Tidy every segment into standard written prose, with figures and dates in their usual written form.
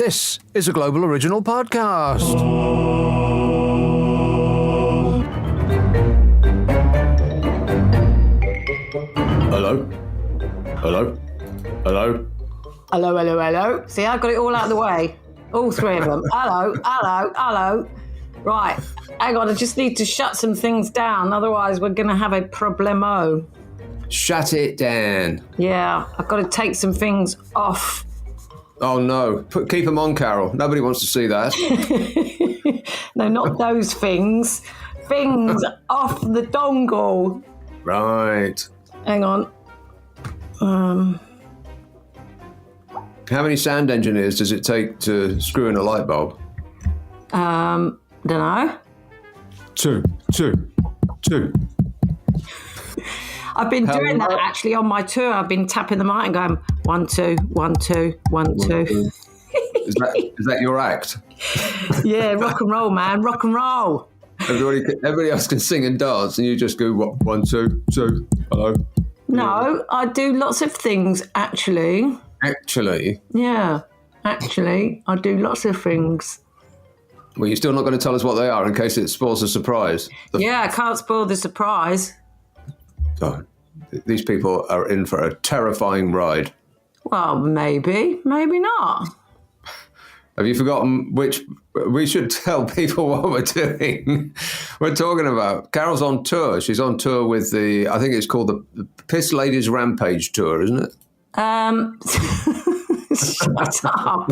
This is a Global Original Podcast. Hello? Hello? Hello? Hello, hello, hello. See, I got it all out of the way. All three of them. Hello, hello, hello. Right, hang on, I just need to shut some things down, otherwise we're going to have a problemo. Shut it down. Yeah, I've got to take some things off. Oh, no. Keep them on, Carol. Nobody wants to see that. No, not those things. Things off the dongle. Right. Hang on. How many sound engineers does it take to screw in a light bulb? Dunno. Two. I've been doing that actually on my tour. I've been tapping the mic and going 1, 2, 1, 2, 1, 2. Is that your act? Yeah, rock and roll, man, rock and roll. Everybody else can sing and dance, and you just go 1, 2, 2. Hello. No, I do lots of things actually. Actually? Yeah, actually, I do lots of things. Well, you're still not going to tell us what they are in case it spoils the surprise. Yeah, I can't spoil the surprise. God, these people are in for a terrifying ride. Well, maybe not. Have you forgotten which? We should tell people what we're doing. We're talking about Carol's on tour. She's on tour with I think it's called the Piss Ladies Rampage Tour, isn't it? Shut up.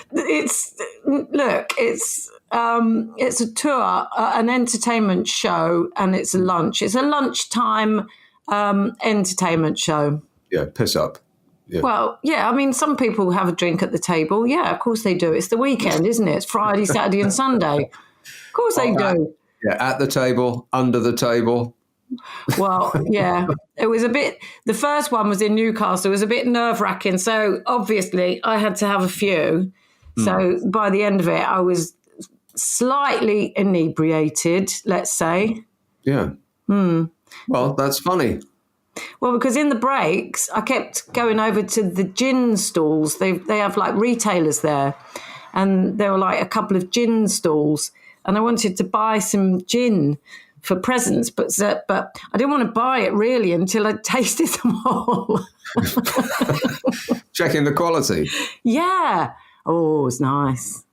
It's a tour, an entertainment show, and it's a lunch. It's a lunchtime entertainment show. Yeah, piss up. Yeah. Well, yeah, I mean, some people have a drink at the table. Yeah, of course they do. It's the weekend, isn't it? It's Friday, Saturday and Sunday. Of course they do. At the table, under the table. Well, yeah, it was the first one was in Newcastle. It was a bit nerve-wracking. So obviously I had to have a few. So by the end of it, I was slightly inebriated, let's say. Yeah. Well, that's funny. Well, because in the breaks, I kept going over to the gin stalls. They have like retailers there, and there were like a couple of gin stalls, and I wanted to buy some gin for presents, but I didn't want to buy it really until I tasted them all. Checking the quality. Yeah. Oh, it's nice.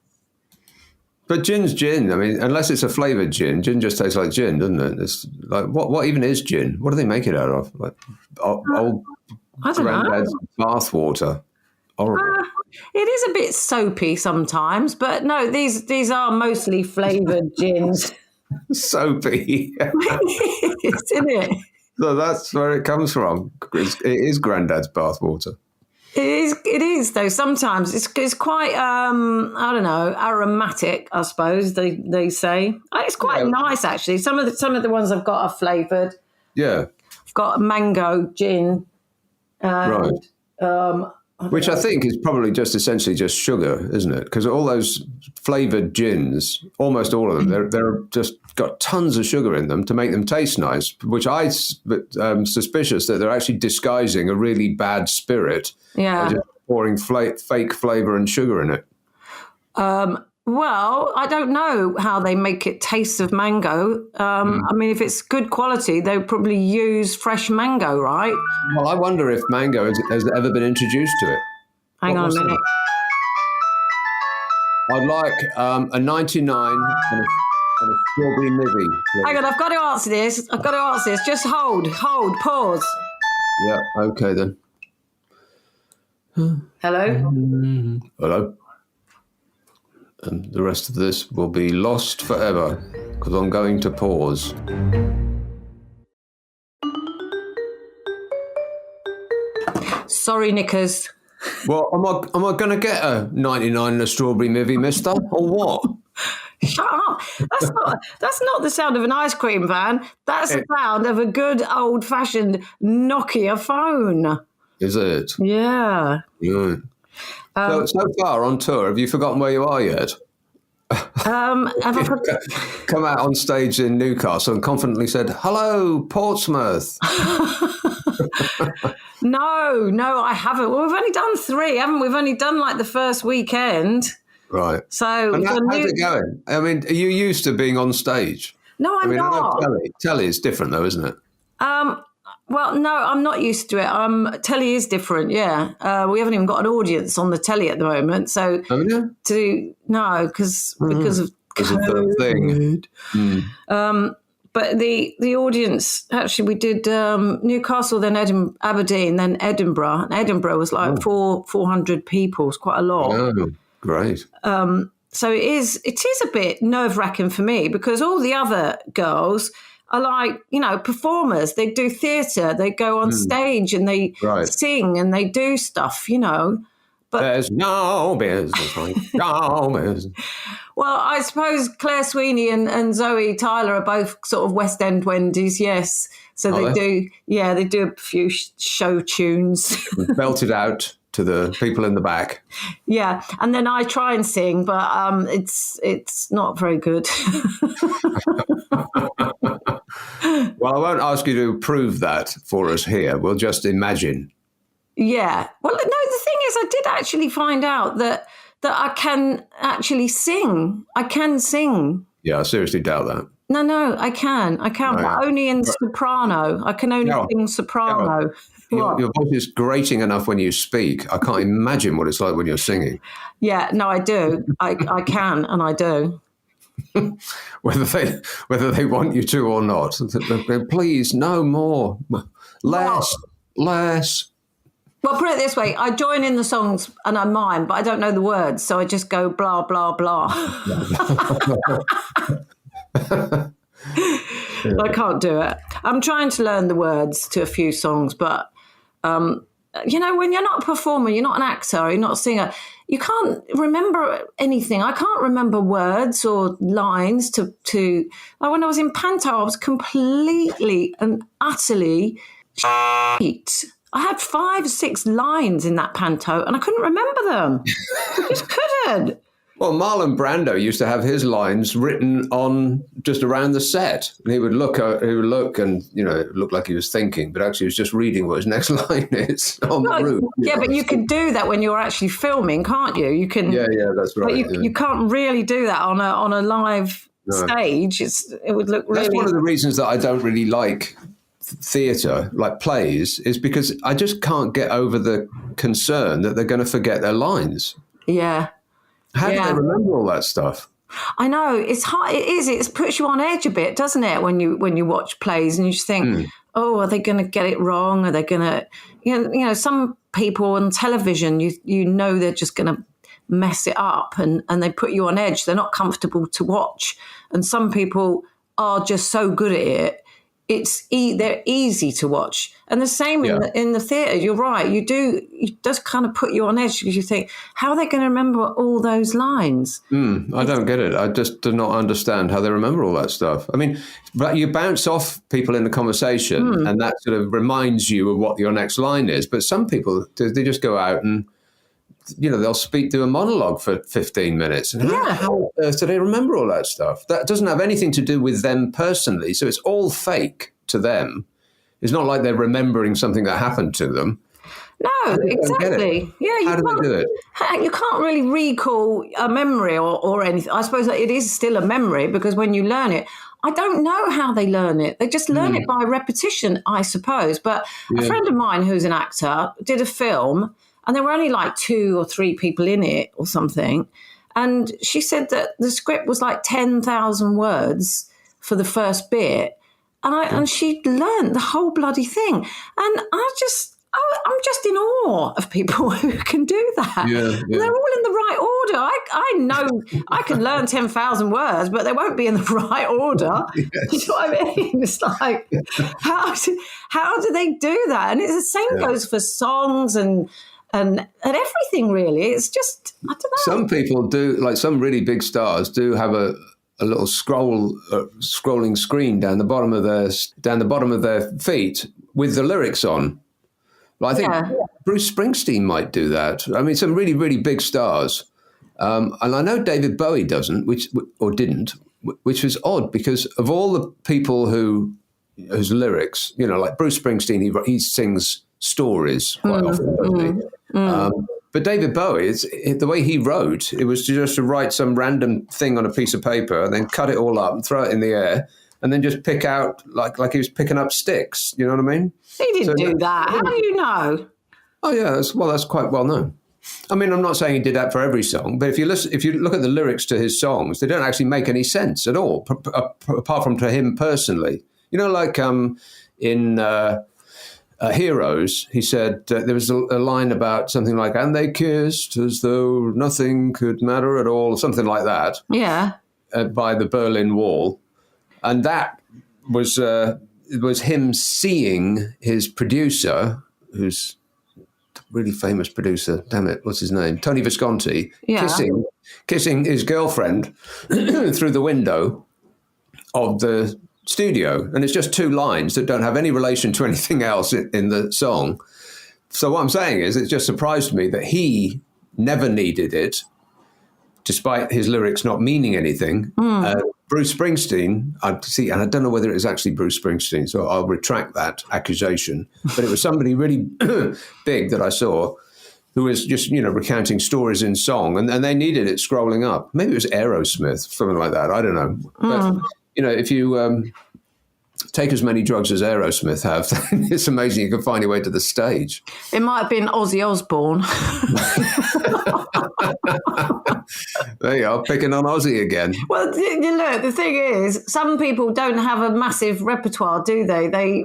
But gin's gin. I mean, unless it's a flavoured gin just tastes like gin, doesn't it? It's like, what even is gin? What do they make it out of? Like old granddad's bath water. Horrible. It is a bit soapy sometimes, but no, these are mostly flavoured gins. Soapy. Isn't it? So that's where it comes from. It is granddad's bath water. It is though. Sometimes it's quite I don't know, aromatic, I suppose they say. It's quite nice actually. Some of the ones I've got are flavoured. Yeah. I've got mango gin. Right. Which I think is probably just essentially just sugar, isn't it? Because all those flavoured gins, almost all of them, they're just got tons of sugar in them to make them taste nice, which I'm suspicious that they're actually disguising a really bad spirit. Yeah. By just pouring fake flavour and sugar in it. Well, I don't know how they make it taste of mango. I mean, if it's good quality, they'll probably use fresh mango, right? Well, I wonder if mango has ever been introduced to it. Hang on a minute. I'd like a 99 and a strawberry mivvy. Hang on, I've got to answer this. Just hold, pause. Yeah, okay then. Hello? Hello. And the rest of this will be lost forever because I'm going to pause. Sorry, Nickers. Well, am I going to get a 99 and a strawberry mivvy, mister, or what? Shut up. That's not the sound of an ice cream van. That's the sound of a good old-fashioned Nokia phone. Is it? Yeah. Yeah. So far on tour, have you forgotten where you are yet? Have I Come out on stage in Newcastle and confidently said, "Hello, Portsmouth." No, I haven't. Well, we've only done 3, haven't we? We've only done like the first weekend. Right. So and how's it going? I mean, are you used to being on stage? No, I'm not. I know telly is different though, isn't it? Well, no, I'm not used to it. Telly is different, yeah. We haven't even got an audience on the telly at the moment. So, Haven't you? because of the thing. But the audience, actually, we did Newcastle, then Aberdeen, then Edinburgh. And Edinburgh was like 400 people. It's quite a lot. Oh, great. So it is a bit nerve-wracking for me because all the other girls are like, performers. They do theatre. They go on stage and they sing and they do stuff, But there's no business like no business. Well, I suppose Claire Sweeney and Zoe Tyler are both sort of West End Wendy's, yes. So they do a few show tunes. Belted out to the people in the back. Yeah, and then I try and sing, but it's not very good. Well, I won't ask you to prove that for us here. We'll just imagine. Yeah. Well, no, the thing is, I did actually find out that I can actually sing. I can sing. Yeah, I seriously doubt that. No, I can. But only in soprano. I can only sing soprano. Your voice is grating enough when you speak. I can't imagine what it's like when you're singing. Yeah, no, I do. I can, and I do. whether they want you to or not. Please, no more. Less. Well, put it this way. I join in the songs and I mime, but I don't know the words. So I just go blah, blah, blah. I can't do it. I'm trying to learn the words to a few songs, but, when you're not a performer, you're not an actor, you're not a singer, you can't remember anything. I can't remember words or lines to like when I was in Panto, I was completely and utterly shit. I had 5 or 6 lines in that Panto and I couldn't remember them. I just couldn't. Well, Marlon Brando used to have his lines written on just around the set. And he would look and, it looked like he was thinking, but actually he was just reading what his next line is on the roof. Yeah, but you can do that when you're actually filming, can't you? You can. Yeah, that's right. But you can't really do that on a live stage. It would look really. That's one of the reasons that I don't really like theatre, like plays, is because I just can't get over the concern that they're going to forget their lines. Yeah. How do they remember all that stuff? I know, it's hard. It is. It puts you on edge a bit, doesn't it? When you watch plays and you just think, oh, are they going to get it wrong? Are they going to, some people on television, they're just going to mess it up and they put you on edge. They're not comfortable to watch. And some people are just so good at it. They're easy to watch. And the same in the theatre, you're right. It does kind of put you on edge because you think, how are they going to remember all those lines? I don't get it. I just do not understand how they remember all that stuff. I mean, but you bounce off people in the conversation and that sort of reminds you of what your next line is. But some people, they just go out and, they'll do a monologue for 15 minutes. And how on earth do they remember all that stuff? That doesn't have anything to do with them personally. So it's all fake to them. It's not like they're remembering something that happened to them. No, exactly. Yeah, how do they do it? You can't really recall a memory or anything. I suppose that it is still a memory because when you learn it, I don't know how they learn it. They just learn it by repetition, I suppose. But a friend of mine who's an actor did a film and there were only like 2 or 3 people in it or something. And she said that the script was like 10,000 words for the first bit. And she learned the whole bloody thing. And I'm just in awe of people who can do that. Yeah. They're all in the right order. I know I can learn 10,000 words, but they won't be in the right order. Yes. You know what I mean? It's like, how do they do that? And it's the same goes for songs and everything, really. It's just, I don't know. Some people do, like some really big stars do have a little scrolling screen down the bottom of their feet with the lyrics on. Well, I think Bruce Springsteen might do that. I mean, some really, really big stars. And I know David Bowie doesn't, which was odd because of all the people who his lyrics. You know, like Bruce Springsteen, he sings stories quite often, doesn't he? But David Bowie, the way he wrote, it was just to write some random thing on a piece of paper and then cut it all up and throw it in the air and then just pick out like he was picking up sticks. You know what I mean? He didn't do that. How do you know? Oh yeah, that's quite well known. I mean, I'm not saying he did that for every song, but if you look at the lyrics to his songs, they don't actually make any sense at all, apart from to him personally. You know, like in Heroes, he said there was a line about something like, and they kissed as though nothing could matter at all, something like that. Yeah. By the Berlin Wall. And that was him seeing his producer, who's a really famous producer, damn it, what's his name? Tony Visconti, kissing his girlfriend through the window of the studio, and it's just two lines that don't have any relation to anything else in the song. So what I'm saying is, it just surprised me that he never needed it, despite his lyrics not meaning anything. Bruce Springsteen, and I don't know whether it was actually Bruce Springsteen, so I'll retract that accusation, but it was somebody really big that I saw who was just, recounting stories in song, and they needed it scrolling up. Maybe it was Aerosmith, something like that. I don't know. But if you take as many drugs as Aerosmith have, then it's amazing you can find your way to the stage. It might have been Ozzy Osbourne. There you are, picking on Ozzy again. Well, look, the thing is, some people don't have a massive repertoire, do they? They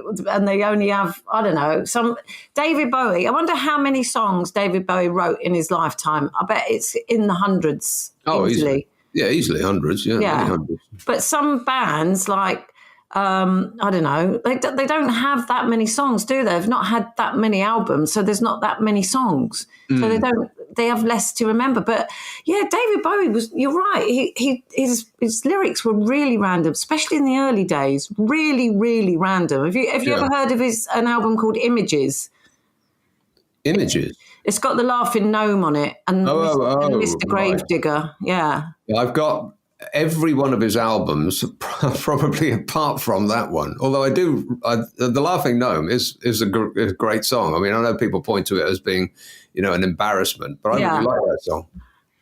only have, I don't know, some. David Bowie, I wonder how many songs David Bowie wrote in his lifetime. I bet it's in the hundreds. Oh, easily. Yeah, easily hundreds. Yeah. Hundreds. But some bands like, I don't know, they don't have that many songs, do they? They've not had that many albums, so there's not that many songs. So they have less to remember. But yeah, David Bowie you're right. His lyrics were really random, especially in the early days. Really, really random. Have you ever heard of an album called Images? Images? It's got the Laughing Gnome on it and Mr. Gravedigger. Yeah. I've got every one of his albums, probably apart from that one. Although The Laughing Gnome is a great song. I mean, I know people point to it as being, an embarrassment, but I really like that song.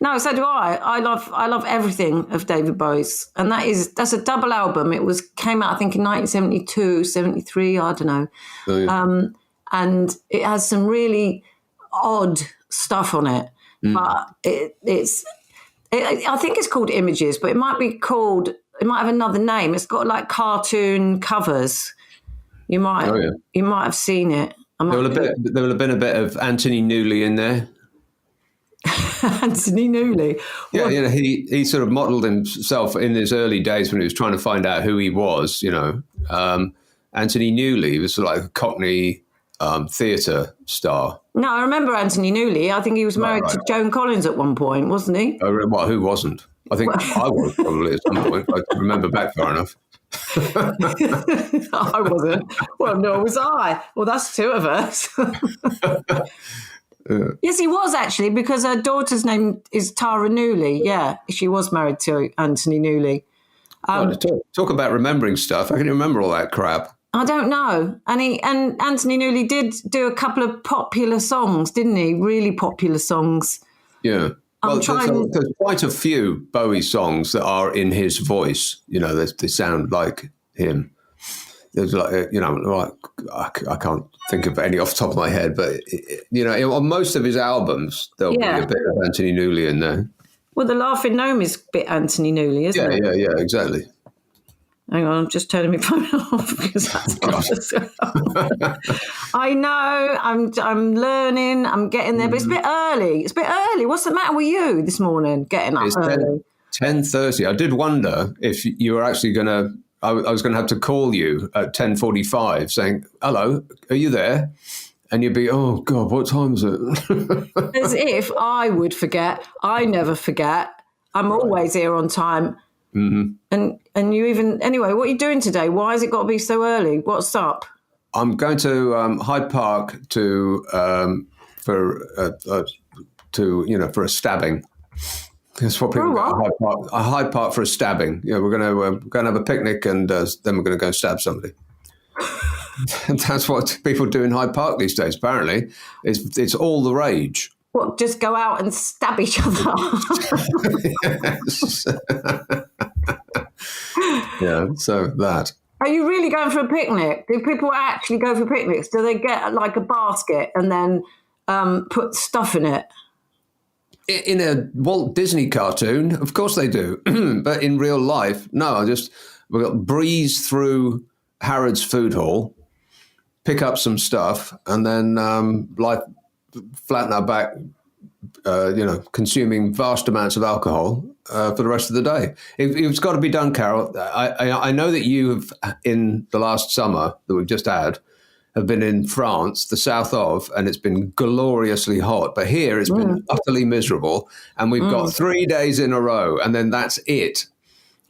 No, so do I. I love everything of David Bowie's, and that's a double album. It came out, I think, in 1972, 73, I don't know. Oh, yeah. And it has some really odd stuff on it, but I think it's called Images, but it might have another name. It's got like cartoon covers. You might have seen it. There will have been a bit of Anthony Newley in there. Anthony Newley. Yeah, he sort of modelled himself in his early days when he was trying to find out who he was. Anthony Newley was sort of like a Cockney theatre star. No, I remember Anthony Newley. I think he was married to Joan Collins at one point, wasn't he? Well, who wasn't? I think I was probably at some point. I can remember back far enough. I wasn't. Well, nor was I. Well, that's two of us. Yes, he was actually, because her daughter's name is Tara Newley. Yeah, she was married to Anthony Newley. Talk about remembering stuff. I can remember all that crap. I don't know. And Anthony Newley did do a couple of popular songs, didn't he? Really popular songs. Yeah. Well, there's quite a few Bowie songs that are in his voice. They sound like him. There's I can't think of any off the top of my head, but on most of his albums there'll be a bit of Anthony Newley in there. Well, the Laughing Gnome is a bit Anthony Newley, isn't it? Yeah, exactly. Hang on, I'm just turning my phone off because that's I know, I'm learning, I'm getting there, but it's a bit early. What's the matter with you this morning, getting up early? 10:30. I did wonder if you were actually going to, I was going to have to call you at 10:45 saying, hello, are you there? And you'd be, oh, God, what time is it? As if I would forget. I never forget. I'm always here on time. Mm-hmm. And you even, anyway, what are you doing today? Why has it got to be so early? What's up? I'm going to Hyde Park for a stabbing. That's what people go to Hyde Park for a stabbing. Yeah, we're going to have a picnic and then we're going to go stab somebody. That's what people do in Hyde Park these days, apparently. It's all the rage. What, just go out and stab each other? Yes. Yeah, so that. Are you really going for a picnic? Do people actually go for picnics? Do they get like a basket and then put stuff in it? In a Walt Disney cartoon, of course they do. But in real life, no. We've got breeze through Harrods Food Hall, pick up some stuff, and then flatten our back, consuming vast amounts of alcohol for the rest of the day. It's got to be done, Carol. I know that you have, in the last summer that we've just had, have been in France, the south of, and it's been gloriously hot. But here it's been utterly miserable. And we've got 3 days in a row, and then that's it.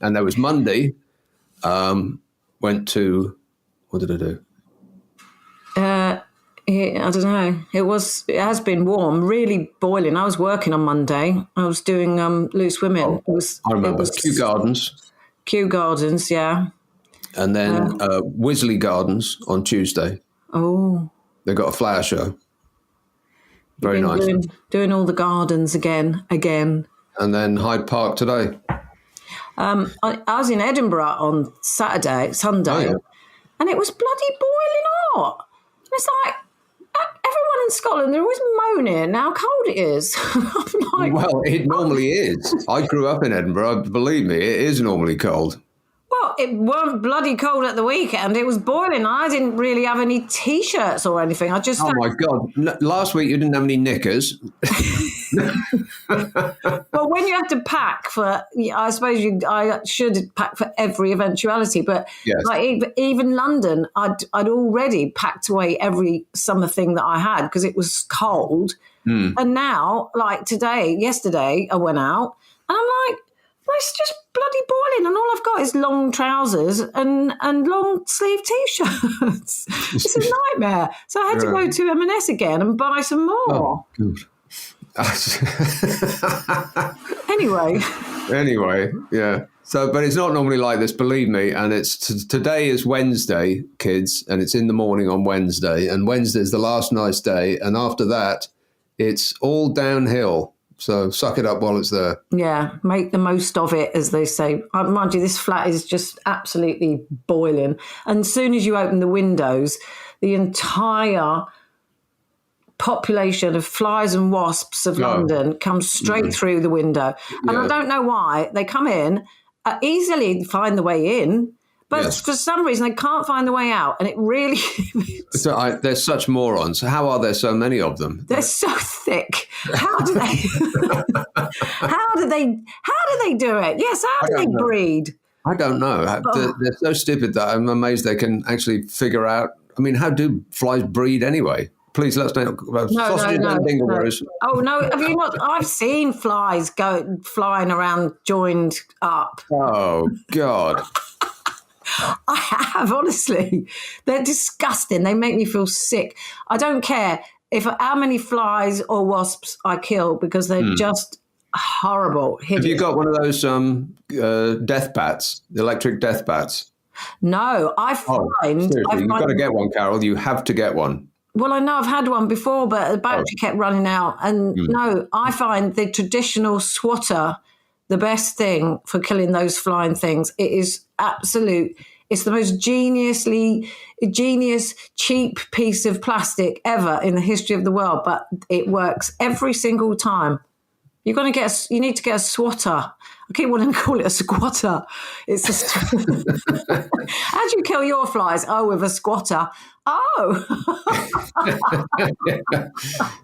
And there was Monday, went to, what did I do? I don't know. It has been warm, really boiling. I was working on Monday. I was doing Loose Women. I remember. Kew Gardens. Kew Gardens, yeah. And then Wisley Gardens on Tuesday. Oh. They got a flower show. Very nice. Doing all the gardens again. And then Hyde Park today. I was in Edinburgh on Sunday, and it was bloody boiling hot. And it's like, everyone in Scotland, they're always moaning how cold it is. I'm like, well, it normally is. I grew up in Edinburgh. Believe me, it is normally cold. Well, it weren't bloody cold at the weekend. It was boiling. I didn't really have any T-shirts or anything. I just... Oh, my God. Last week you didn't have any knickers. Well, when you have to pack for... I suppose I should pack for every eventuality. But yes. like even London, I'd already packed away every summer thing that I had because it was cold. And now, like yesterday, I went out and I'm like, it's just bloody boiling, and all I've got is long trousers and long sleeve T-shirts. It's a nightmare. So I had to go to M&S again and buy some more. Oh, good. Anyway, yeah. So, but it's not normally like this, believe me. And today is Wednesday, kids, and it's in the morning on Wednesday, and Wednesday is the last nice day, and after that, it's all downhill. So suck it up while it's there. Yeah, make the most of it, as they say. Mind you, this flat is just absolutely boiling. And as soon as you open the windows, the entire population of flies and wasps of London comes straight through the window. And I don't know why. They come in, easily find the way in, but for some reason they can't find the way out. And it really... They're such morons. How are there so many of them? They're so thick. How do they... how do they do it? Yes, how do they breed? I don't know. They're so stupid that I'm amazed they can actually figure out... I mean, how do flies breed anyway? Please let's know. No. Oh, no. Have you not? I've seen flies flying around joined up. Oh, God. I have, honestly. They're disgusting. They make me feel sick. I don't care how many flies or wasps I kill because they're just horrible. Hideous. Have you got one of those death bats, the electric death bats? No, seriously, you've got to get one, Carol. You have to get one. Well, I know I've had one before, but the battery kept running out. And no, I find the traditional swatter the best thing for killing those flying things. It is it's the most genius, cheap piece of plastic ever in the history of the world, but it works every single time. You need to get a swatter. I keep wanting to call it a squatter. It's just... How do you kill your flies? Oh, with a squatter. Oh.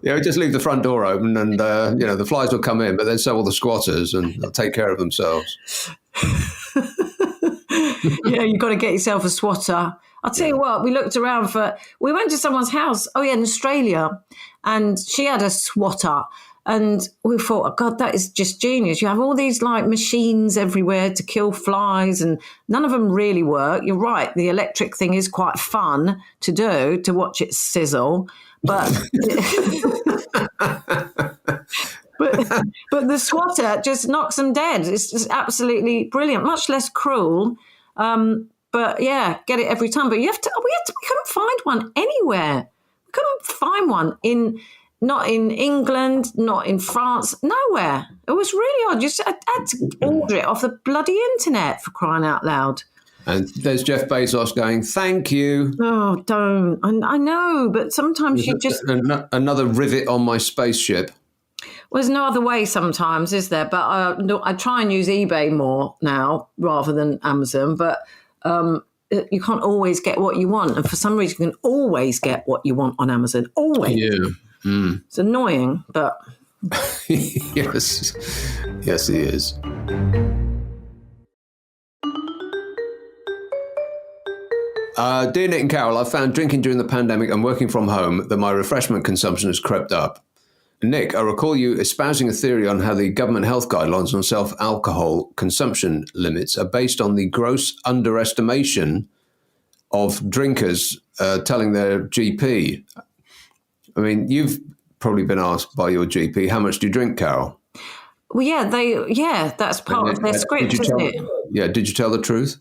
Yeah, just leave the front door open and, the flies will come in, but then so will the squatters and they'll take care of themselves. Yeah, you've got to get yourself a swatter. I'll tell you what, we went to someone's house, in Australia, and she had a swatter. And we thought, oh, God, that is just genius. You have all these like machines everywhere to kill flies and none of them really work. You're right. The electric thing is quite fun to do, to watch it sizzle. But but the swatter just knocks them dead. It's just absolutely brilliant, much less cruel. But yeah, get it every time. But we couldn't find one anywhere. We couldn't find one not in England, not in France, nowhere. It was really odd. I had to order it off the bloody internet, for crying out loud. And there's Jeff Bezos going, thank you. Oh, don't. I know, but sometimes you just... Another rivet on my spaceship. Well, there's no other way sometimes, is there? But I try and use eBay more now rather than Amazon. But you can't always get what you want. And for some reason, you can always get what you want on Amazon. Always. Yeah. Mm. It's annoying, but... Yes. Yes, he is. Dear Nick and Carol, I've found drinking during the pandemic and working from home that my refreshment consumption has crept up. Nick, I recall you espousing a theory on how the government health guidelines on self-alcohol consumption limits are based on the gross underestimation of drinkers telling their GP. I mean, you've probably been asked by your GP, how much do you drink, Carol? Well, that's part of their script, isn't it? Yeah, did you tell the truth?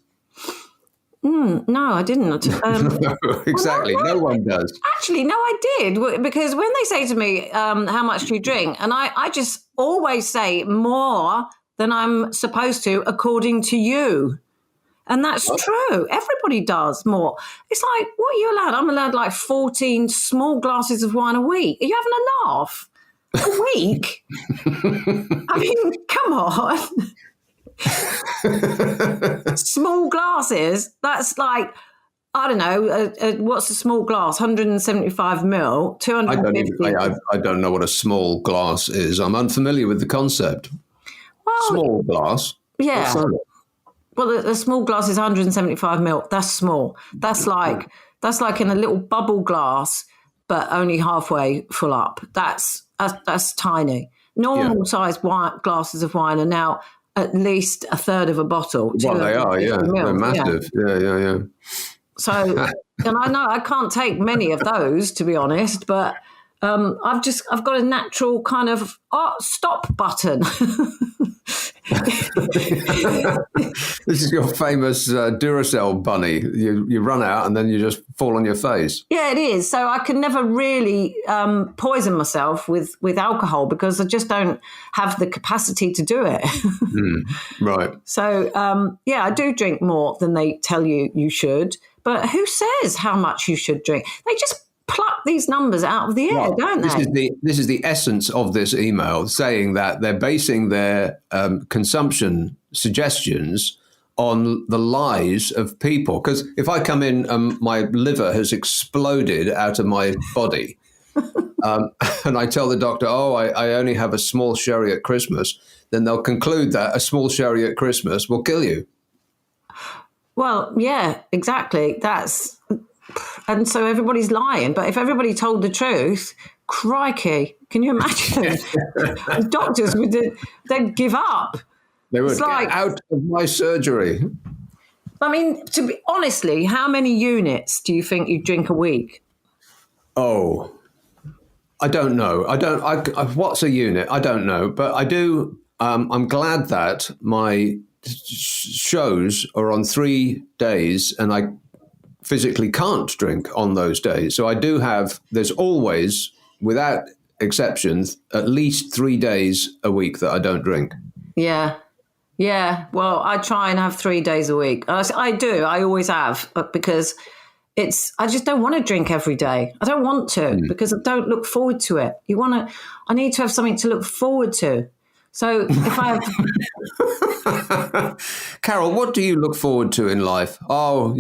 No, I didn't. No, exactly. No one does. Actually, no, I did. Because when they say to me, how much do you drink? And I just always say more than I'm supposed to, according to you. And that's true. Everybody does more. It's like, what are you allowed? I'm allowed like 14 small glasses of wine a week. Are you having a laugh? A week? I mean, come on. Small glasses, that's like, I don't know, what's a small glass? 175 mil, 250. I don't know what a small glass is. I'm unfamiliar with the concept. Well, small glass? Yeah. Well, the small glass is 175 mil. That's small. That's like in a little bubble glass, but only halfway full up. That's tiny. Normal size glasses of wine are now at least a third of a bottle. Well, they are, yeah. They're massive. Yeah. So, and I know I can't take many of those, to be honest, but I've got a natural kind of stop button. This is your famous Duracell bunny. You run out and then you just fall on your face. Yeah, it is. So I can never really poison myself with alcohol because I just don't have the capacity to do it. Right. So, I do drink more than they tell you should. But who says how much you should drink? They just pluck these numbers out of the air, don't they? This is the essence of this email, saying that they're basing their consumption suggestions on the lies of people. Because if I come in and my liver has exploded out of my body, and I tell the doctor, I only have a small sherry at Christmas, then they'll conclude that a small sherry at Christmas will kill you. Well, yeah, exactly. And so everybody's lying. But if everybody told the truth, crikey, can you imagine? Doctors they'd give up. They would get out of my surgery. I mean, honestly, how many units do you think you drink a week? Oh, I don't know. What's a unit? I don't know. But I do. I'm glad that my shows are on 3 days and I physically can't drink on those days. So I do have, there's always, without exceptions, at least 3 days a week that I don't drink. Yeah. Well, I try and have 3 days a week. I do. I always have, because I just don't want to drink every day. I don't want to because I don't look forward to it. I need to have something to look forward to. So if I have... Carol, what do you look forward to in life? Oh,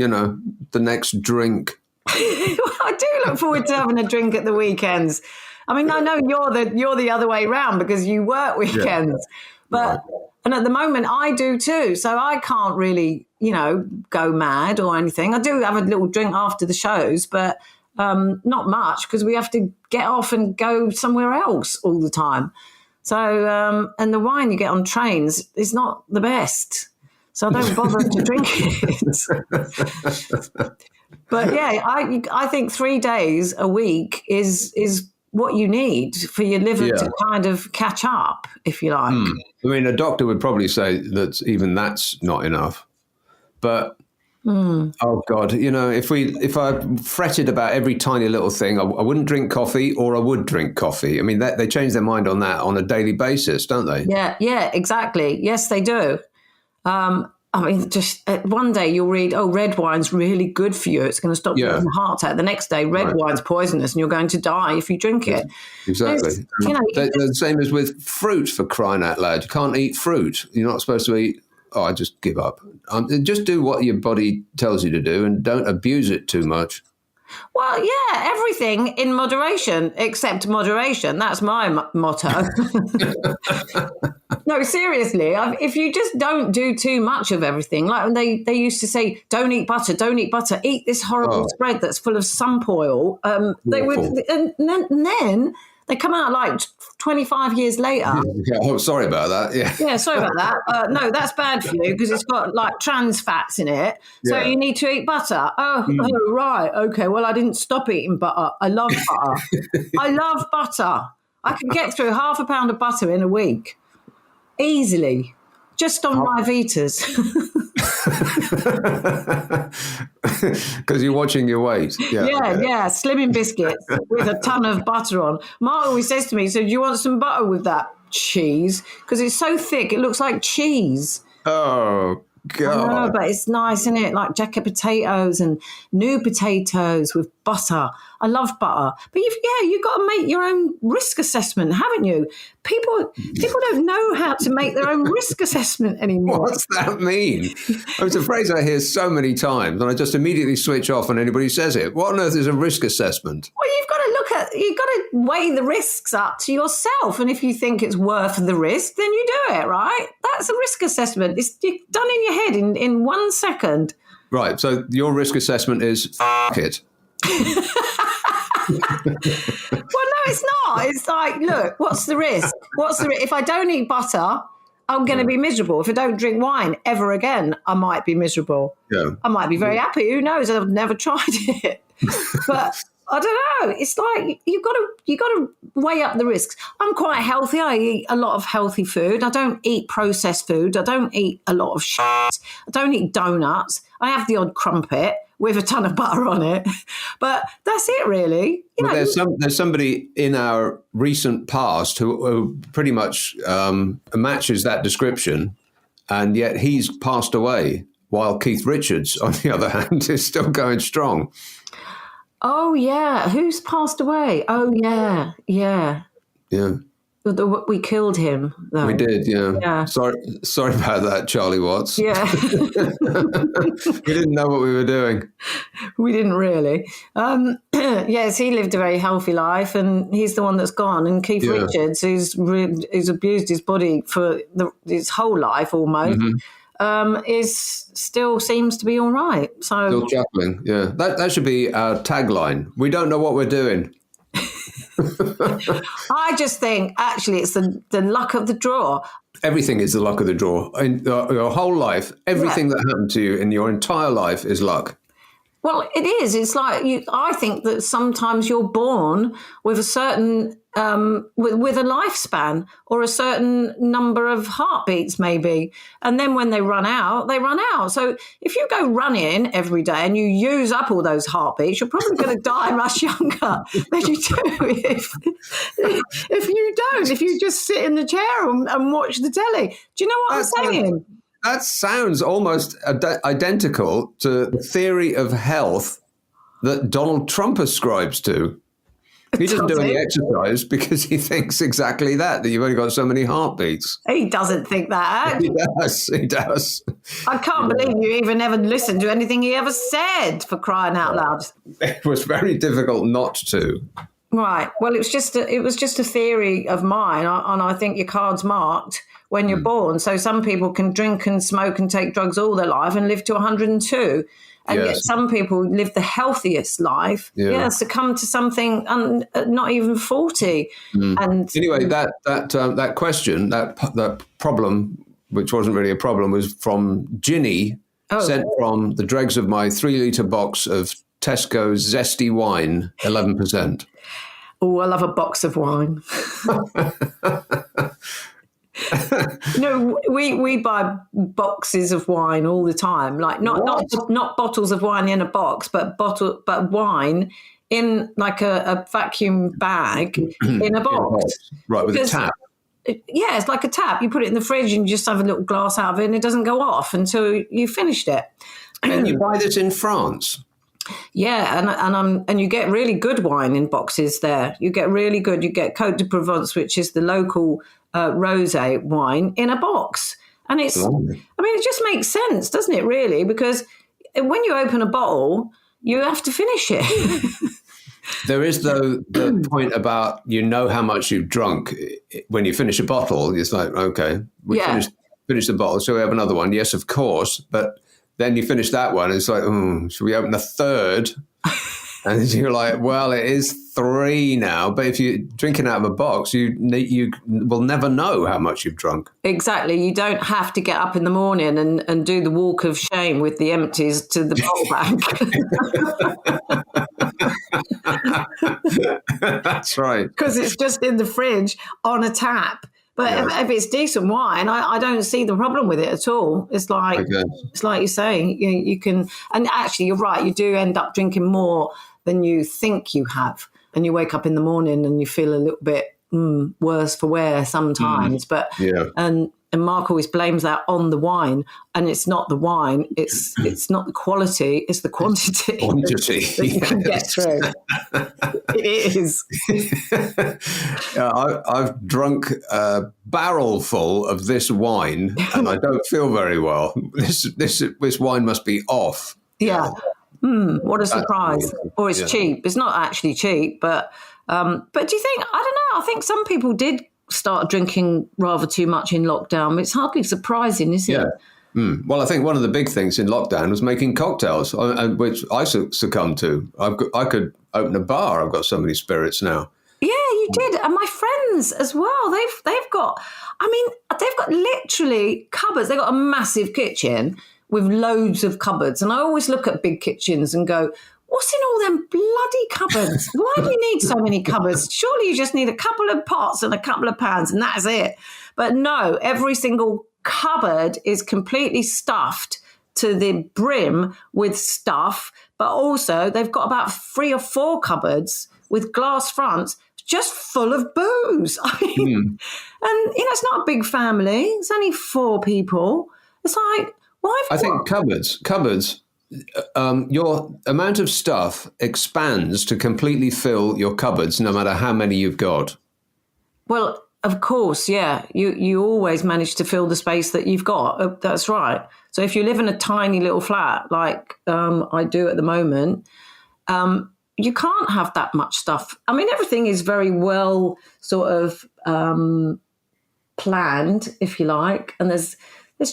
the next drink. I do look forward to having a drink at the weekends. I mean, I know you're the other way around because you work weekends, but and at the moment I do too. So I can't really, go mad or anything. I do have a little drink after the shows, but not much because we have to get off and go somewhere else all the time. So, and the wine you get on trains is not the best. So I don't bother to drink it. But yeah, I think 3 days a week is what you need for your liver to kind of catch up, if you like. I mean, a doctor would probably say that even that's not enough. But Oh God! If I fretted about every tiny little thing, I wouldn't drink coffee, or I would drink coffee. I mean, they change their mind on that on a daily basis, don't they? Yeah, exactly. Yes, they do. Just one day you'll read, red wine's really good for you. It's going to stop you having a heart attack. The next day, red wine's poisonous and you're going to die if you drink it. Exactly. The same as with fruit, for crying out loud. You can't eat fruit. You're not supposed to eat. Oh, I just give up. Just do what your body tells you to do and don't abuse it too much. Well, yeah, everything in moderation, except moderation. That's my motto. No, seriously, if you just don't do too much of everything, like when they used to say, don't eat butter, eat this horrible spread that's full of sump oil. They would, and then they come out like 25 years later. Yeah, oh, sorry about that. Yeah, sorry about that. No, that's bad for you because it's got like trans fats in it. So you need to eat butter. Oh, right. Okay. Well, I didn't stop eating butter. I love butter. I love butter. I can get through half a pound of butter in a week easily, just on my Vitas. Because you're watching your weight. Yeah. Slimming biscuits with a ton of butter on. Mark always says to me, so do you want some butter with that cheese? Because it's so thick, it looks like cheese. Oh, God. I know, but it's nice, isn't it? Like jacket potatoes and new potatoes with butter. I love butter. But you've got to make your own risk assessment, haven't you? People don't know how to make their own risk assessment anymore. What's that mean? It's a phrase I hear so many times, and I just immediately switch off when anybody says it. What on earth is a risk assessment? Well, you've got to weigh the risks up to yourself, and if you think it's worth the risk, then you do it, right? That's a risk assessment. It's done in your head in 1 second. Right. So your risk assessment is f*** it. Well, no, it's not. It's like, look, what's the risk? If I don't eat butter, I'm going to be miserable. If I don't drink wine ever again, I might be miserable. Yeah. I might be very happy. Who knows? I've never tried it. But I don't know. It's like you've got to weigh up the risks. I'm quite healthy. I eat a lot of healthy food. I don't eat processed food. I don't eat a lot of shit. I don't eat donuts. I have the odd crumpet with a ton of butter on it. But that's it, really. There's somebody in our recent past who pretty much matches that description, and yet he's passed away, while Keith Richards, on the other hand, is still going strong. Oh, yeah. Who's passed away? Oh, yeah. Yeah. We killed him, though. We did, yeah. Sorry about that, Charlie Watts. Yeah. We didn't know what we were doing. We didn't really. Yes, he lived a very healthy life, and he's the one that's gone. And Keith Richards, who's abused his body for his whole life almost, still seems to be all right. So still chuckling, yeah. That should be our tagline. We don't know what we're doing. I just think, actually, it's the luck of the draw. Everything is the luck of the draw. In your whole life, everything that happened to you in your entire life is luck. Well, it is. It's like I think that sometimes you're born with a certain with a lifespan or a certain number of heartbeats, maybe, and then when they run out, they run out. So if you go running every day and you use up all those heartbeats, you're probably going to die much younger than you do if you don't. If you just sit in the chair and watch the telly. Do you know what I'm saying? That sounds almost identical to the theory of health that Donald Trump ascribes to. He doesn't do any exercise because he thinks exactly that you've only got so many heartbeats. He doesn't think that. He does. I can't believe you even ever listened to anything he ever said, for crying out loud. It was very difficult not to. Right. Well, it was just a theory of mine, and I think your card's marked when you're born. So some people can drink and smoke and take drugs all their life and live to 102. And yet some people live the healthiest life, succumb to something not even 40. And anyway, that question, that problem, which wasn't really a problem, was from Ginny, sent from the dregs of my 3-litre box of Tesco's zesty wine, 11%. Oh, I love a box of wine. We buy boxes of wine all the time. Like not bottles of wine in a box, but wine in like a vacuum bag in a box. Right, with a tap. Yeah, it's like a tap. You put it in the fridge and you just have a little glass out of it and it doesn't go off until you finished it. And you buy this in France? Yeah, and you get really good wine in boxes there. You get really good. You get Côte de Provence, which is the local rosé wine, in a box. And it's, lovely. I mean, it just makes sense, doesn't it, really? Because when you open a bottle, you have to finish it. There is, though, the point about how much you've drunk when you finish a bottle. It's like, okay, we finished the bottle, so we have another one. Yes, of course. But then you finish that one, it's like, should we open a third? And you're like, well, it is 3 now. But if you're drinking out of a box, you will never know how much you've drunk. Exactly. You don't have to get up in the morning and do the walk of shame with the empties to the bottle bank. That's right. Because it's just in the fridge on a tap. But if it's decent wine, I don't see the problem with it at all. It's like you're saying, you can, and actually you're right, you do end up drinking more than you think you have. And you wake up in the morning and you feel a little bit worse for wear sometimes. But and Mark always blames that on the wine, and it's not the wine, it's not the quality, it's the quantity. That you can get through. It is. I've drunk a barrel full of this wine, and I don't feel very well. This wine must be off. Yeah. What a surprise. Or it's cheap. It's not actually cheap, but do you think, I don't know, I think some people did start drinking rather too much in lockdown. It's hardly surprising, is it? Yeah. Well, I think one of the big things in lockdown was making cocktails, which I succumbed to. I could open a bar. I've got so many spirits now. Yeah, you did. And my friends as well. They've got literally cupboards. They've got a massive kitchen with loads of cupboards. And I always look at big kitchens and go, what's in all them bloody cupboards? Why do you need so many cupboards? Surely you just need a couple of pots and a couple of pans and that's it. But no, every single cupboard is completely stuffed to the brim with stuff. But also they've got about 3 or 4 cupboards with glass fronts just full of booze. I mean, and it's not a big family. It's only 4 people. It's like, I think cupboards, your amount of stuff expands to completely fill your cupboards, no matter how many you've got. Well, of course, yeah. You always manage to fill the space that you've got. That's right. So if you live in a tiny little flat, like I do at the moment, you can't have that much stuff. I mean, everything is very well sort of planned, if you like, and there's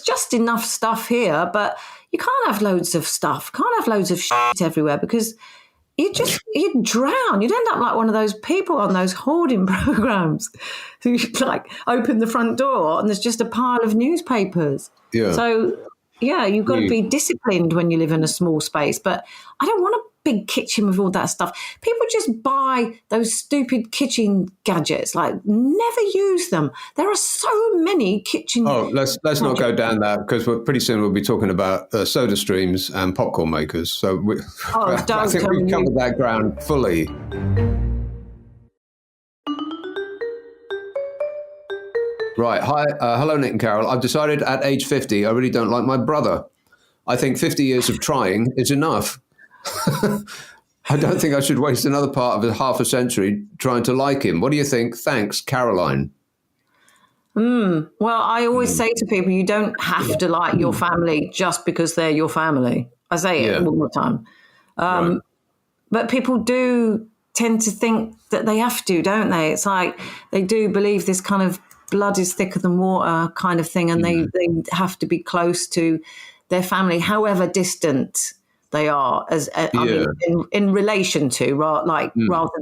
just enough stuff here, but you can't have loads of stuff. Can't have loads of shit everywhere because you'd drown. You'd end up like one of those people on those hoarding programs who like open the front door and there's just a pile of newspapers. Yeah. So yeah, you've got to be disciplined when you live in a small space. But I don't want a big kitchen with all that stuff. People just buy those stupid kitchen gadgets, like never use them. There are so many kitchen. Oh, let's not go down that because pretty soon we'll be talking about soda streams and popcorn makers. So I think we've covered that ground fully. Right. Hi. Hello, Nick and Carol. I've decided at age 50, I really don't like my brother. I think 50 years of trying is enough. I don't think I should waste another part of half a century trying to like him. What do you think? Thanks, Caroline. Well, I always say to people, you don't have to like your family just because they're your family. I say it all the time. Right. But people do tend to think that they have to, don't they? It's like they do believe this kind of blood is thicker than water kind of thing, and they have to be close to their family, however distant they are, I mean, in relation to, rather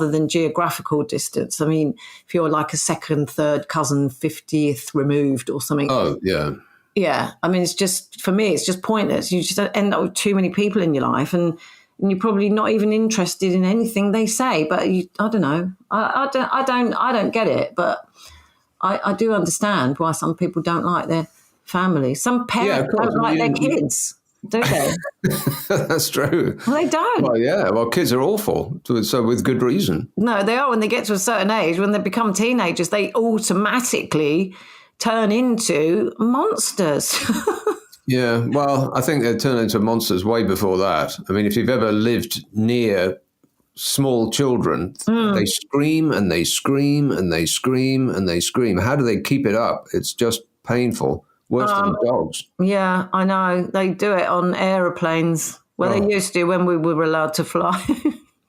than geographical distance. I mean, if you're like a second, third cousin, 50th removed or something. Oh, yeah. Yeah. I mean, it's just, for me, it's just pointless. You just end up with too many people in your life and you're probably not even interested in anything they say. But I don't know. I don't get it. But I do understand why some people don't like their family. Some parents don't like their kids, do they? That's true. Well, they don't. Well, yeah. Well, kids are awful, so with good reason. No, they are when they get to a certain age. When they become teenagers, they automatically turn into monsters. Yeah, well, I think they turn into monsters way before that. I mean, if you've ever lived near small children, they scream and they scream and they scream and they scream. How do they keep it up? It's just painful. Worse than dogs. Yeah, I know. They do it on aeroplanes. Well, they used to when we were allowed to fly.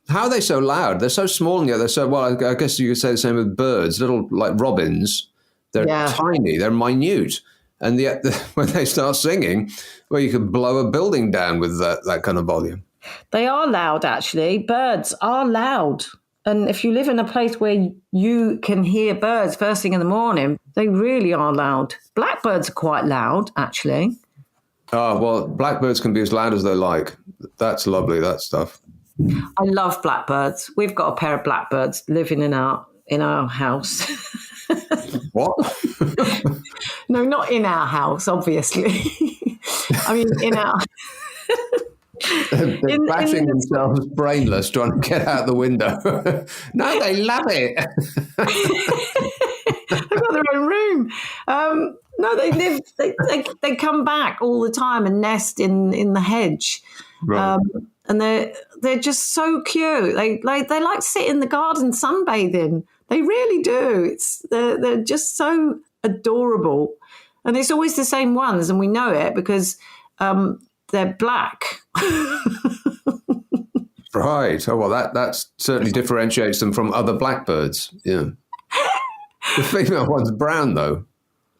How are they so loud? They're so small and yet they're so, well, I guess you could say the same with birds, little like robins. They're tiny, they're minute. And yet when they start singing, well, you could blow a building down with that kind of volume. They are loud, actually. Birds are loud. And if you live in a place where you can hear birds first thing in the morning, they really are loud. Blackbirds are quite loud, actually. Oh, well, blackbirds can be as loud as they like. That's lovely, that stuff. I love blackbirds. We've got a pair of blackbirds living in our house. What? No, not in our house, obviously. I mean, in our... They're bashing themselves brainless trying to get out the window. No, they love it. They've got their own room. No, they live. They come back all the time and nest in the hedge. Right. And they're just so cute. They like sit in the garden sunbathing. They really do. They're just so adorable, and it's always the same ones, and we know it because they're black. Right. Oh, well, that certainly differentiates them from other blackbirds. Yeah. The female one's brown, though.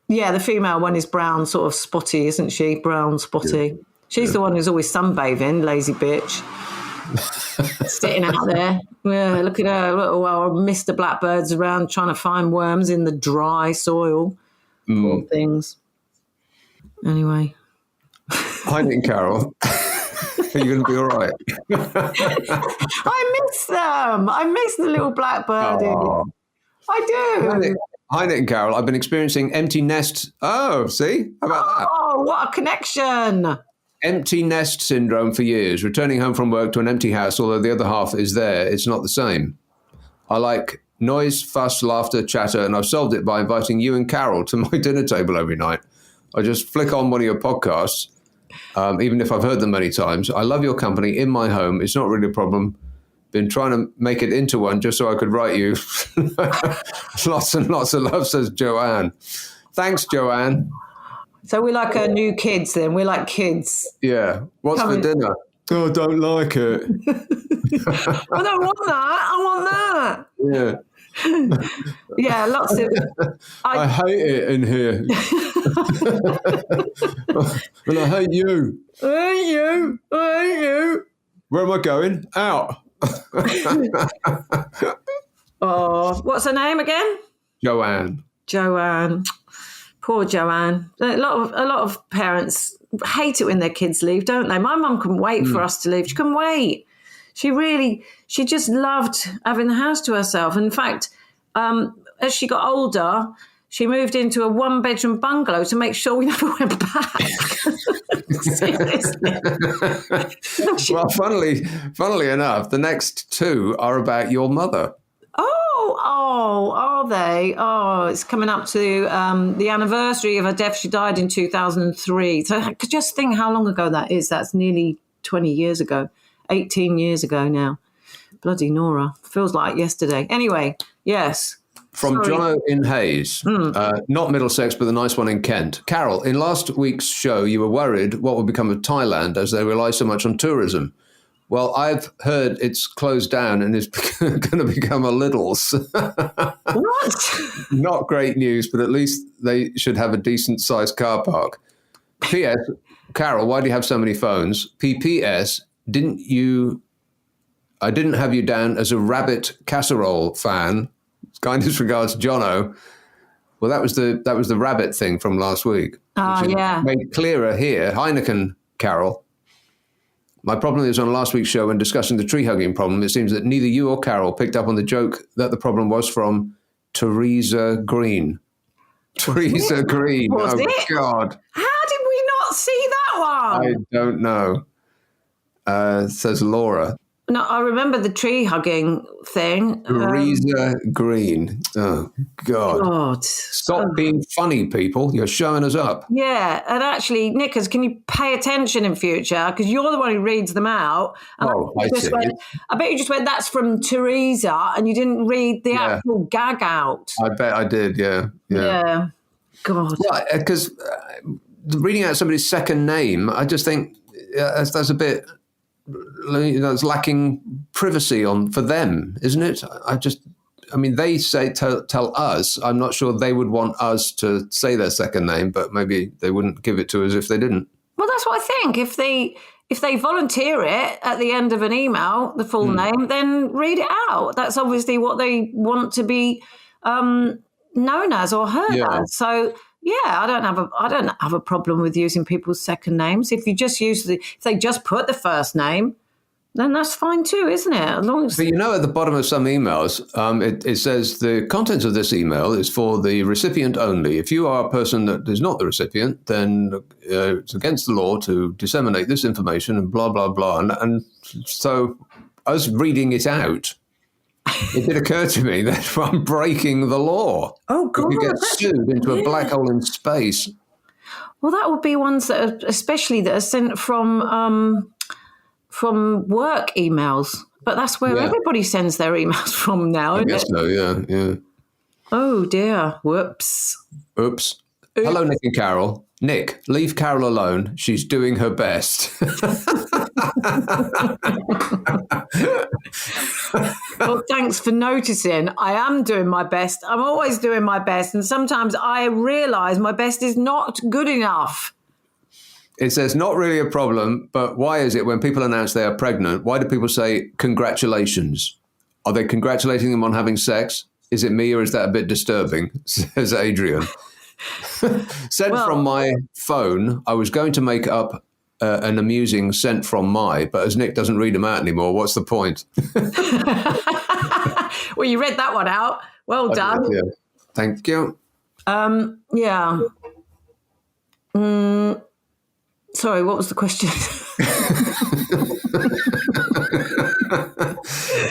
Yeah, the female one is brown, sort of spotty, isn't she? Brown, spotty. Yeah. She's the one who's always sunbathing, lazy bitch. Sitting out there. Yeah, look at her. Well, Mr. Blackbird's around trying to find worms in the dry soil. Poor things. Anyway. Hi, Nick and Carol. Are you going to be all right? I miss them. I miss the little blackbird. Oh. I do. Hi, Nick and Carol. I've been experiencing empty nest. Oh, see? How about that? Oh, what a connection. Empty nest syndrome for years. Returning home from work to an empty house, although the other half is there, it's not the same. I like noise, fuss, laughter, chatter, and I've solved it by inviting you and Carol to my dinner table every night. I just flick on one of your podcasts, even if I've heard them many times. I love your company in my home. It's not really a problem. Been trying to make it into one just so I could write you. Lots and lots of love, says Joanne. Thanks, Joanne. So we're like new kids then. We're like kids. Yeah. What's for dinner? Oh, I don't like it. I don't want that. I want that. Yeah. Yeah, lots of... I hate it in here. And I hate you. I hate you. I hate you. Where am I going? Out. Oh, what's her name again? Joanne. Joanne. Poor Joanne. A lot of parents hate it when their kids leave, don't they? My mum couldn't wait for us to leave. She couldn't wait. She just loved having the house to herself. In fact, as she got older, she moved into a one-bedroom bungalow to make sure we never went back. Seriously. Well, funnily enough, the next two are about your mother. Oh, are they? Oh, it's coming up to the anniversary of her death. She died in 2003. So I could just think how long ago that is. That's nearly 20 years ago, 18 years ago now. Bloody Nora. Feels like yesterday. Anyway, yes. From Jono in Hayes, not Middlesex, but the nice one in Kent. Carol, in last week's show, you were worried what would become of Thailand as they rely so much on tourism. Well, I've heard it's closed down and is going to become a Lidl's. What? Not great news, but at least they should have a decent-sized car park. P.S. Carol, why do you have so many phones? P.P.S. I didn't have you down as a rabbit casserole fan. Kindest regards, Jono. Well, that was the rabbit thing from last week. Yeah. Made clearer here. Heineken, Carol. My problem is on last week's show when discussing the tree hugging problem, it seems that neither you or Carol picked up on the joke that the problem was from Theresa Green. Teresa Green. Was Oh, it? God. How did we not see that one? I don't know. Says Laura. No, I remember the tree hugging thing. Teresa Green. Oh, God. God. Stop being funny, people. You're showing us up. Yeah, and actually, Nickers, can you pay attention in future? Because you're the one who reads them out. And I see. I bet you just went, that's from Teresa, and you didn't read the actual gag out. I bet I did, yeah. God. Well, because reading out somebody's second name, I just think that's a bit... it's lacking privacy for them, isn't it? They say tell us. I'm not sure they would want us to say their second name, but maybe they wouldn't give it to us if they didn't. Well, that's what I think. If they volunteer it at the end of an email, the full name, then read it out. That's obviously what they want to be known as or heard as. So. Yeah, I don't have a problem with using people's second names. If you just if they just put the first name, then that's fine too, isn't it? As long as. But at the bottom of some emails, it says the contents of this email is for the recipient only. If you are a person that is not the recipient, then it's against the law to disseminate this information and blah blah blah. And so, us reading it out. It did occur to me that I'm breaking the law. Oh, God. You get sued into a black hole in space. Well, that would be ones that are sent from work emails. But that's where everybody sends their emails from now, isn't it? I guess so, yeah. Oh, dear. Whoops. Oops. Hello, Nick and Carol. Nick, leave Carol alone. She's doing her best. Well, thanks for noticing. I am doing my best. I'm always doing my best. And sometimes I realise my best is not good enough. It says, not really a problem, but why is it when people announce they are pregnant, why do people say congratulations? Are they congratulating them on having sex? Is it me or is that a bit disturbing? Says Adrian. Sent from my phone. I was going to make up an amusing sent from my, but as Nick doesn't read them out anymore, what's the point? Well, you read that one out. Well done. Yeah. Thank you. Yeah. Sorry, what was the question?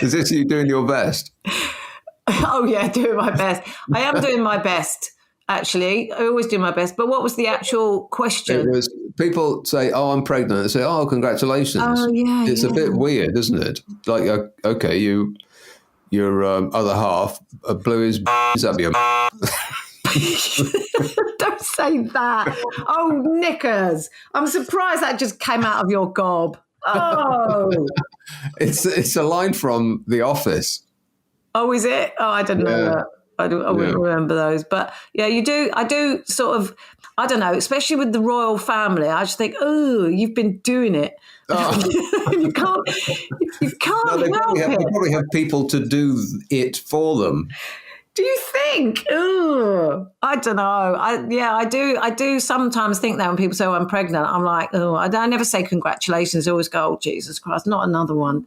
Is this you doing your best? Oh, yeah, doing my best. I am doing my best, actually. I always do my best. But what was the actual question? It was, people say, oh, I'm pregnant. They say, oh, congratulations. Oh, yeah. It's a bit weird, isn't it? Like, okay, your other half blew his up your... Don't say that. Oh, knickers. I'm surprised that just came out of your gob. Oh. It's a line from The Office. Oh, is it? Oh, I didn't know that. I wouldn't remember those. But yeah, you do. I do sort of, I don't know, especially with the royal family. I just think, oh, you've been doing it. Oh. you can't they help it. They probably have people to do it for them. Do you think? Ooh, I don't know. I do sometimes think that when people say, oh, I'm pregnant, I'm like, oh, I never say congratulations. I always go, oh, Jesus Christ, not another one.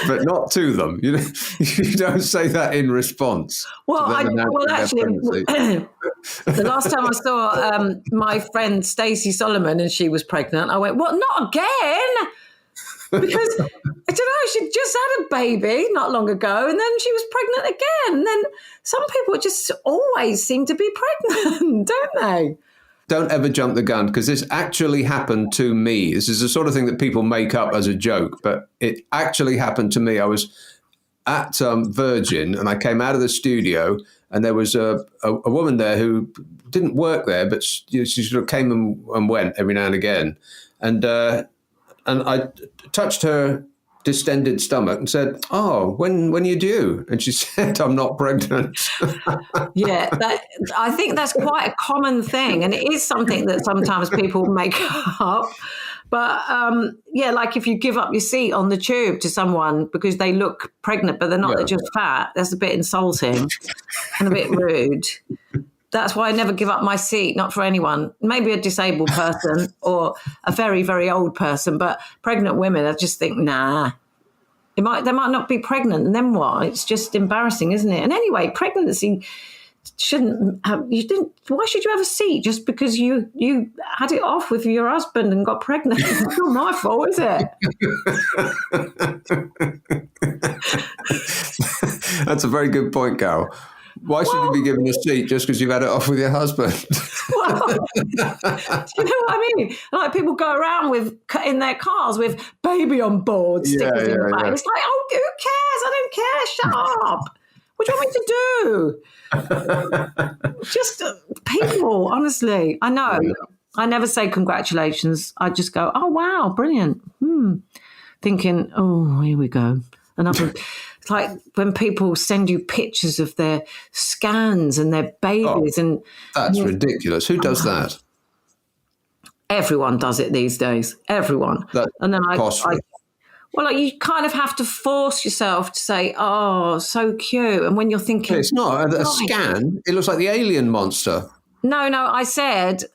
But not to them. You don't say that in response. Well, actually, the last time I saw my friend Stacey Solomon and she was pregnant, I went, what, not again? Because, I don't know, she just had a baby not long ago and then she was pregnant again. And then some people just always seem to be pregnant, don't they? Don't ever jump the gun, because this actually happened to me. This is the sort of thing that people make up as a joke, but it actually happened to me. I was at Virgin and I came out of the studio and there was a woman there who didn't work there, but she sort of came and went every now and again. And I touched her distended stomach and said, oh, when are you due? And she said, I'm not pregnant. Yeah, I think that's quite a common thing. And it is something that sometimes people make up. But, like if you give up your seat on the tube to someone because they look pregnant, but they're not, they're just fat, that's a bit insulting and a bit rude. That's why I never give up my seat, not for anyone. Maybe a disabled person or a very, very old person, but pregnant women, I just think, nah. They might not be pregnant, and then what? It's just embarrassing, isn't it? And anyway, pregnancy shouldn't have. Why should you have a seat just because you had it off with your husband and got pregnant? It's not my fault, is it? That's a very good point, Carol. Why should you be given a seat just because you've had it off with your husband? Well, do you know what I mean? Like people go around in their cars with baby on board stickers in the back. Yeah. It's like, oh, who cares? I don't care. Shut up. What do you want me to do? Just people, honestly. I know. Yeah. I never say congratulations. I just go, oh, wow, brilliant. Thinking, oh, here we go. Another. It's like when people send you pictures of their scans and their babies. And that's ridiculous. Who does that? Everyone does it these days. Everyone. And then you kind of have to force yourself to say, oh, so cute. And when you're thinking... It's not a scan. It looks like the alien monster. No, I said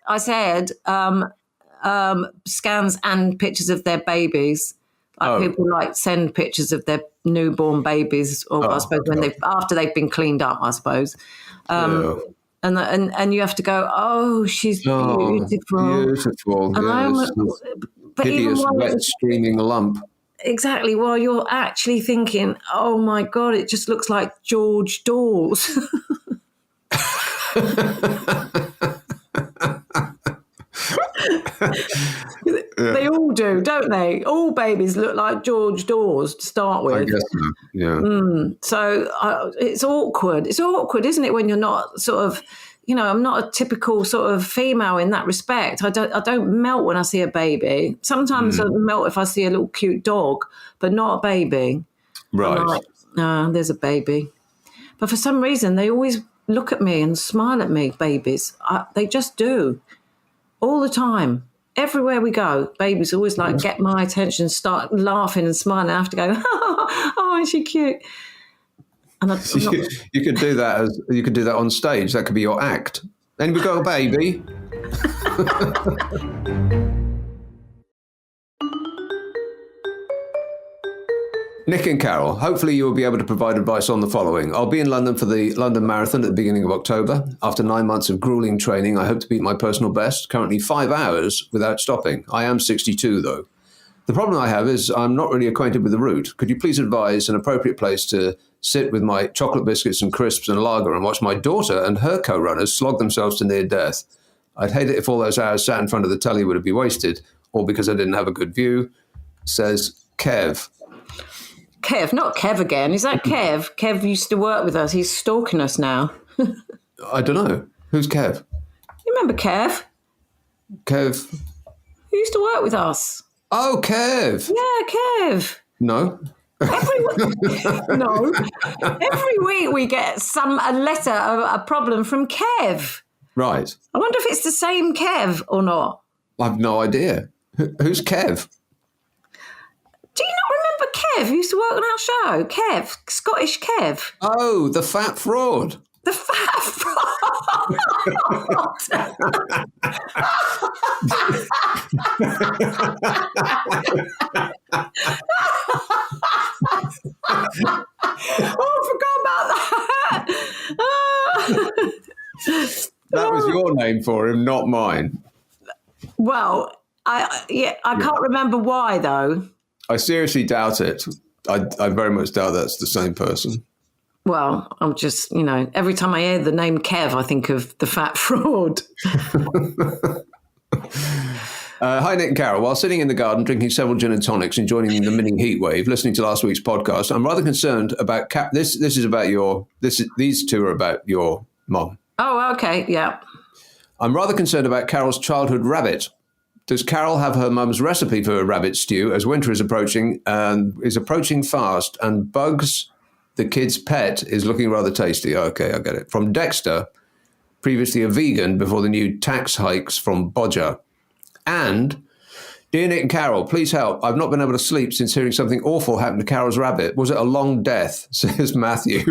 scans and pictures of their babies. People send pictures of their newborn babies, or I suppose after they've been cleaned up, I suppose. And you have to go, oh, she's beautiful. Beautiful. Yes. Hideous, wet, streaming lump. Exactly. Well, you're actually thinking, oh my God, it just looks like George Dawes. They all do, don't they? All babies look like George Dawes to start with. I guess so. Yeah. So it's awkward. It's awkward, isn't it, when you're not sort of, I'm not a typical sort of female in that respect. I don't melt when I see a baby. Sometimes I melt if I see a little cute dog, but not a baby. Right. I'm like, no, there's a baby. But for some reason, they always look at me and smile at me, babies. They just do. All the time. Everywhere we go, babies always get my attention, start laughing and smiling. I have to go, oh, is she cute? And you could do that you could do that on stage. That could be your act. Then we got a baby. Nick and Carol, hopefully you will be able to provide advice on the following. I'll be in London for the London Marathon at the beginning of October. After 9 months of grueling training, I hope to beat my personal best, currently 5 hours without stopping. I am 62, though. The problem I have is I'm not really acquainted with the route. Could you please advise an appropriate place to sit with my chocolate biscuits and crisps and lager and watch my daughter and her co-runners slog themselves to near death? I'd hate it if all those hours sat in front of the telly would be wasted, or because I didn't have a good view, says Kev. Kev, not Kev again. Is that Kev? Kev used to work with us. He's stalking us now. I don't know. Who's Kev? You remember Kev? Kev? Who used to work with us? Oh, Kev. Yeah, Kev. No. Every week we get a letter of a problem from Kev. Right. I wonder if it's the same Kev or not. I've no idea. Who's Kev? Do you not remember Kev, who used to work on our show? Kev, Scottish Kev. Oh, the fat fraud. The fat fraud. Oh, I forgot about that. That was your name for him, not mine. Well, I can't remember why, though. I seriously doubt it. I very much doubt that's the same person. Well, I'm just, every time I hear the name Kev, I think of the fat fraud. Hi, Nick and Carol. While sitting in the garden, drinking several gin and tonics, enjoying the mini heat wave, listening to last week's podcast, I'm rather concerned about this is about these two are about your mum. Oh, okay, yeah. I'm rather concerned about Carol's childhood rabbit. Does Carol have her mum's recipe for a rabbit stew as winter is approaching fast, and Bugs, the kid's pet, is looking rather tasty? Okay, I get it. From Dexter, previously a vegan before the new tax hikes from Bodger. And, dear Nick and Carol, please help. I've not been able to sleep since hearing something awful happened to Carol's rabbit. Was it a long death? Says Matthew.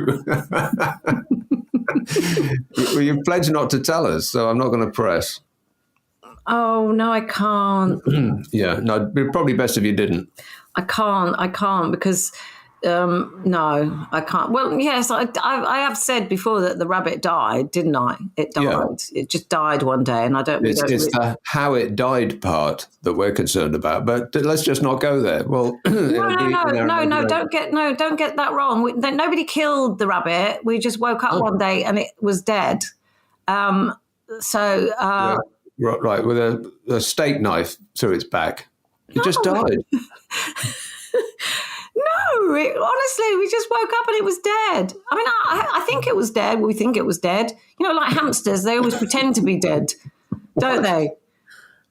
Well, you've pledged not to tell us, so I'm not going to press. Oh, no, I can't. Yeah, no, it'd be probably best if you didn't. I can't because No, I can't. Well, yes, I have said before that the rabbit died, didn't I? It died. Yeah. It just died one day, and I don't. It's the how it died part that we're concerned about. But let's just not go there. Well, no, don't get that wrong. Nobody killed the rabbit. We just woke up one day and it was dead. Right, with a steak knife through its back. It just died. No, honestly, we just woke up and it was dead. I mean, I think it was dead. We think it was dead. You know, like hamsters, they always pretend to be dead, don't they?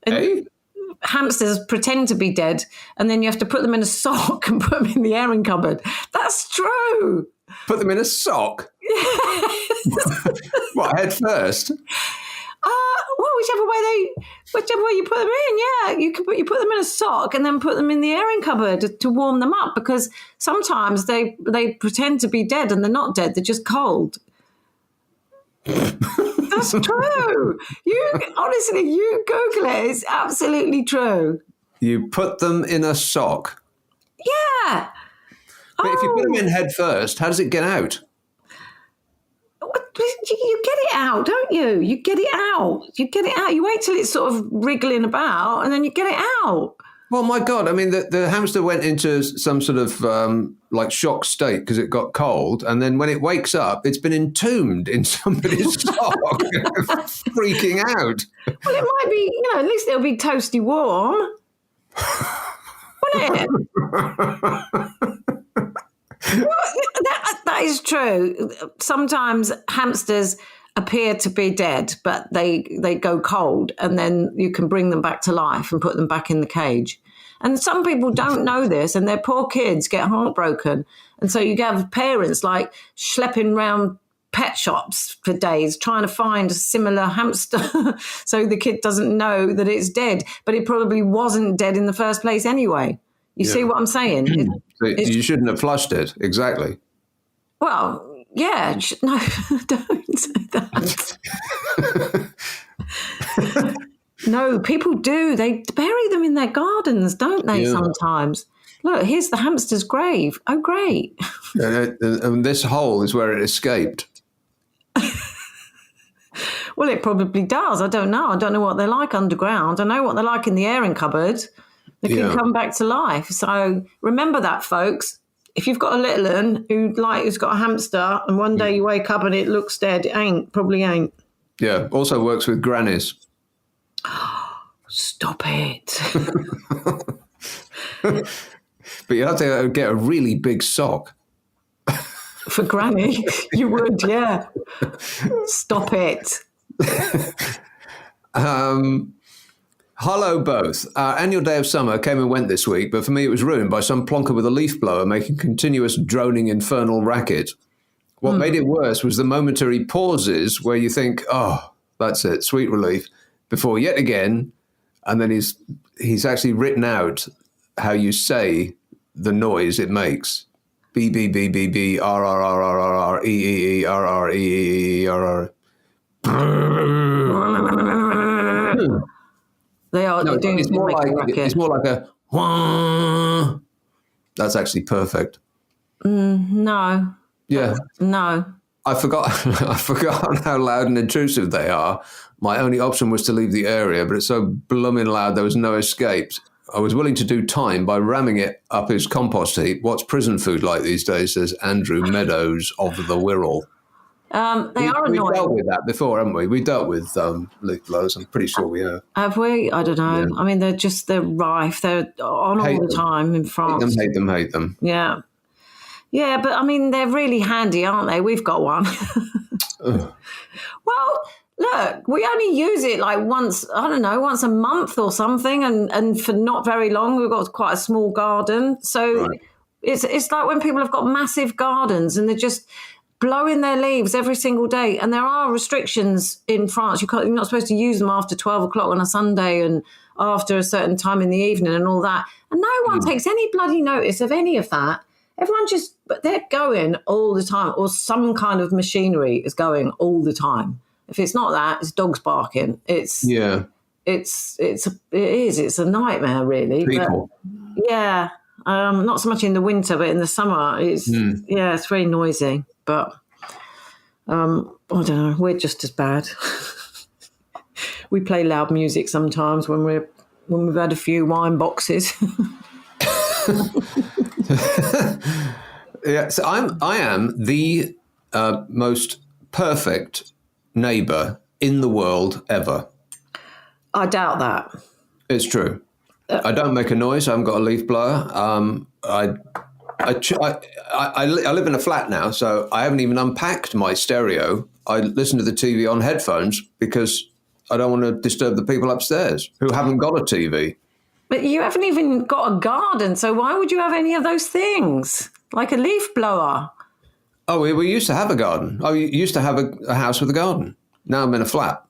Hey? Hamsters pretend to be dead, and then you have to put them in a sock and put them in the airing cupboard. That's true. Put them in a sock? What, head first? Well, whichever way you put them in, yeah. You put them in a sock and then put them in the airing cupboard to warm them up, because sometimes they pretend to be dead and they're not dead, they're just cold. That's true. You Google it, it's absolutely true. You put them in a sock? Yeah. But if you put them in head first, how does it get out? You get it out, don't you? You get it out. You wait till it's sort of wriggling about and then you get it out. Well, my God, I mean, the hamster went into some sort of like shock state because it got cold. And then when it wakes up, it's been entombed in somebody's sock, freaking out. Well, it might be, at least it'll be toasty warm. Wouldn't it? That is true. Sometimes hamsters appear to be dead, but they go cold, and then you can bring them back to life and put them back in the cage. And some people don't know this, and their poor kids get heartbroken. And so you have parents like schlepping around pet shops for days trying to find a similar hamster so the kid doesn't know that it's dead, but it probably wasn't dead in the first place anyway. You see what I'm saying? You shouldn't have flushed it. Exactly. Well, yeah. No, don't say that. No, people do. They bury them in their gardens, don't they, sometimes? Look, here's the hamster's grave. Oh, great. And this hole is where it escaped. Well, it probably does. I don't know. I don't know what they're like underground. I know what they're like in the airing cupboard. They can come back to life. So remember that, folks. If you've got a little one who's got a hamster and one day you wake up and it looks dead, it probably ain't. Yeah, also works with grannies. Stop it. But you have to get a really big sock. For Granny, you would, yeah. Stop it. Hello, both. Our annual day of summer came and went this week, but for me it was ruined by some plonker with a leaf blower making continuous droning infernal racket. What made it worse was the momentary pauses where you think, oh, that's it, sweet relief, before yet again, and then he's actually written out how you say the noise it makes. B, B, B, B, B, R, R, R, R, R, R, E, E, E, R, R, E, E, E, R, R. They are. No, doing it's more like a wah. That's actually perfect. No. Yeah. No. I've forgotten how loud and intrusive they are. My only option was to leave the area, but it's so blooming loud there was no escape. I was willing to do time by ramming it up his compost heap. What's prison food like these days, says Andrew Meadows of the Wirral. They are annoying. We've dealt with that before, haven't we? We dealt with leaf blowers. I'm pretty sure we have. Have we? I don't know. Yeah. I mean, they're rife. They're on all the time in France. Hate them. Yeah. Yeah, but I mean, they're really handy, aren't they? We've got one. Well, look, we only use it like once a month or something, and for not very long. We've got quite a small garden. So it's like when people have got massive gardens and they're just blowing their leaves every single day. And there are restrictions in France. You're not supposed to use them after 12 o'clock on a Sunday and after a certain time in the evening and all that. And no one takes any bloody notice of any of that. But they're going all the time, or some kind of machinery is going all the time. If it's not that, it's dogs barking. It's a nightmare, really. People. But, yeah. Not so much in the winter, but in the summer, it's very noisy. But I don't know. We're just as bad. We play loud music sometimes when we've had a few wine boxes. Yeah, so I am the most perfect neighbour in the world ever. I doubt that. It's true. I don't make a noise. I haven't got a leaf blower. I live in a flat now, so I haven't even unpacked my stereo. I listen to the TV on headphones because I don't want to disturb the people upstairs who haven't got a TV. But you haven't even got a garden, so why would you have any of those things? Like a leaf blower? Oh, we used to have a garden. Oh, you used to have a house with a garden. Now I'm in a flat.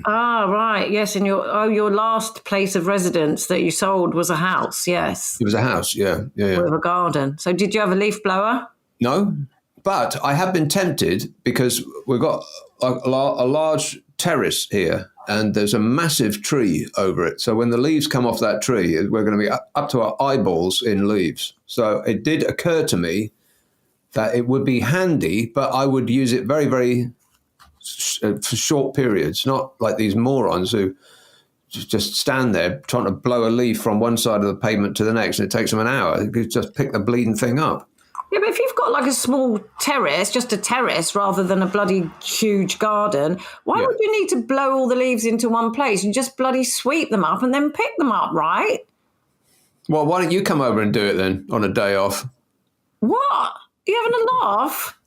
Ah, right. Yes, and your last place of residence that you sold was a house, yes. It was a house, yeah. With a garden. So did you have a leaf blower? No, but I have been tempted because we've got a large terrace here and there's a massive tree over it. So when the leaves come off that tree, we're going to be up to our eyeballs in leaves. So it did occur to me that it would be handy, but I would use it very, very for short periods, not like these morons who just stand there trying to blow a leaf from one side of the pavement to the next, and it takes them an hour. You could just pick the bleeding thing up. Yeah, but if you've got like a small terrace, just a terrace rather than a bloody huge garden, why would you need to blow all the leaves into one place? You just bloody sweep them up and then pick them up, right? Well, why don't you come over and do it then on a day off? What? Are you having a laugh?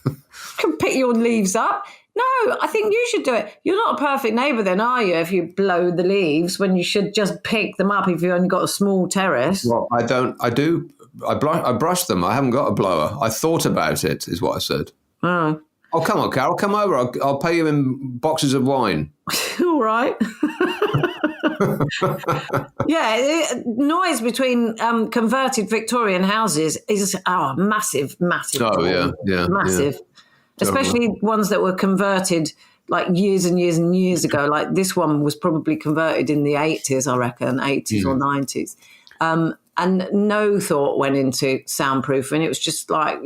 You can pick your leaves up. No, I think you should do it. You're not a perfect neighbour then, are you, if you blow the leaves when you should just pick them up if you've only got a small terrace? Well, I don't. I do. I brush them. I haven't got a blower. I thought about it, is what I said. Oh. Oh, come on, Carol. Come over. I'll pay you in boxes of wine. All right. Noise between converted Victorian houses is massive. Oh, yeah. Massive. Yeah. Especially ones that were converted like years and years and years ago. Like this one was probably converted in the 80s, I reckon, 80s or 90s. And no thought went into soundproofing. It was just like,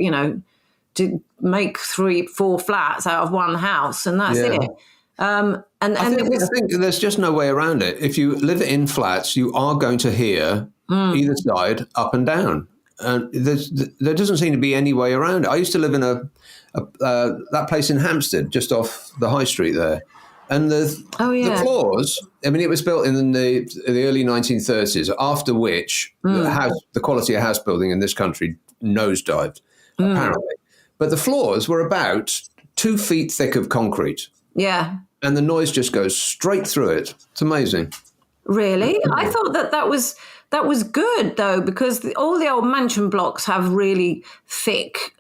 to make 3-4 flats out of one house, and that's it. I think there's just no way around it. If you live in flats, you are going to hear either side up and down. And there doesn't seem to be any way around it. I used to live in that place in Hamster, just off the high street there. And the floors, I mean, it was built in the early 1930s, after which the quality of house building in this country nosedived, apparently. But the floors were about 2 feet thick of concrete. Yeah. And the noise just goes straight through it. It's amazing. Really? I thought that was good, though, because all the old mansion blocks have really thick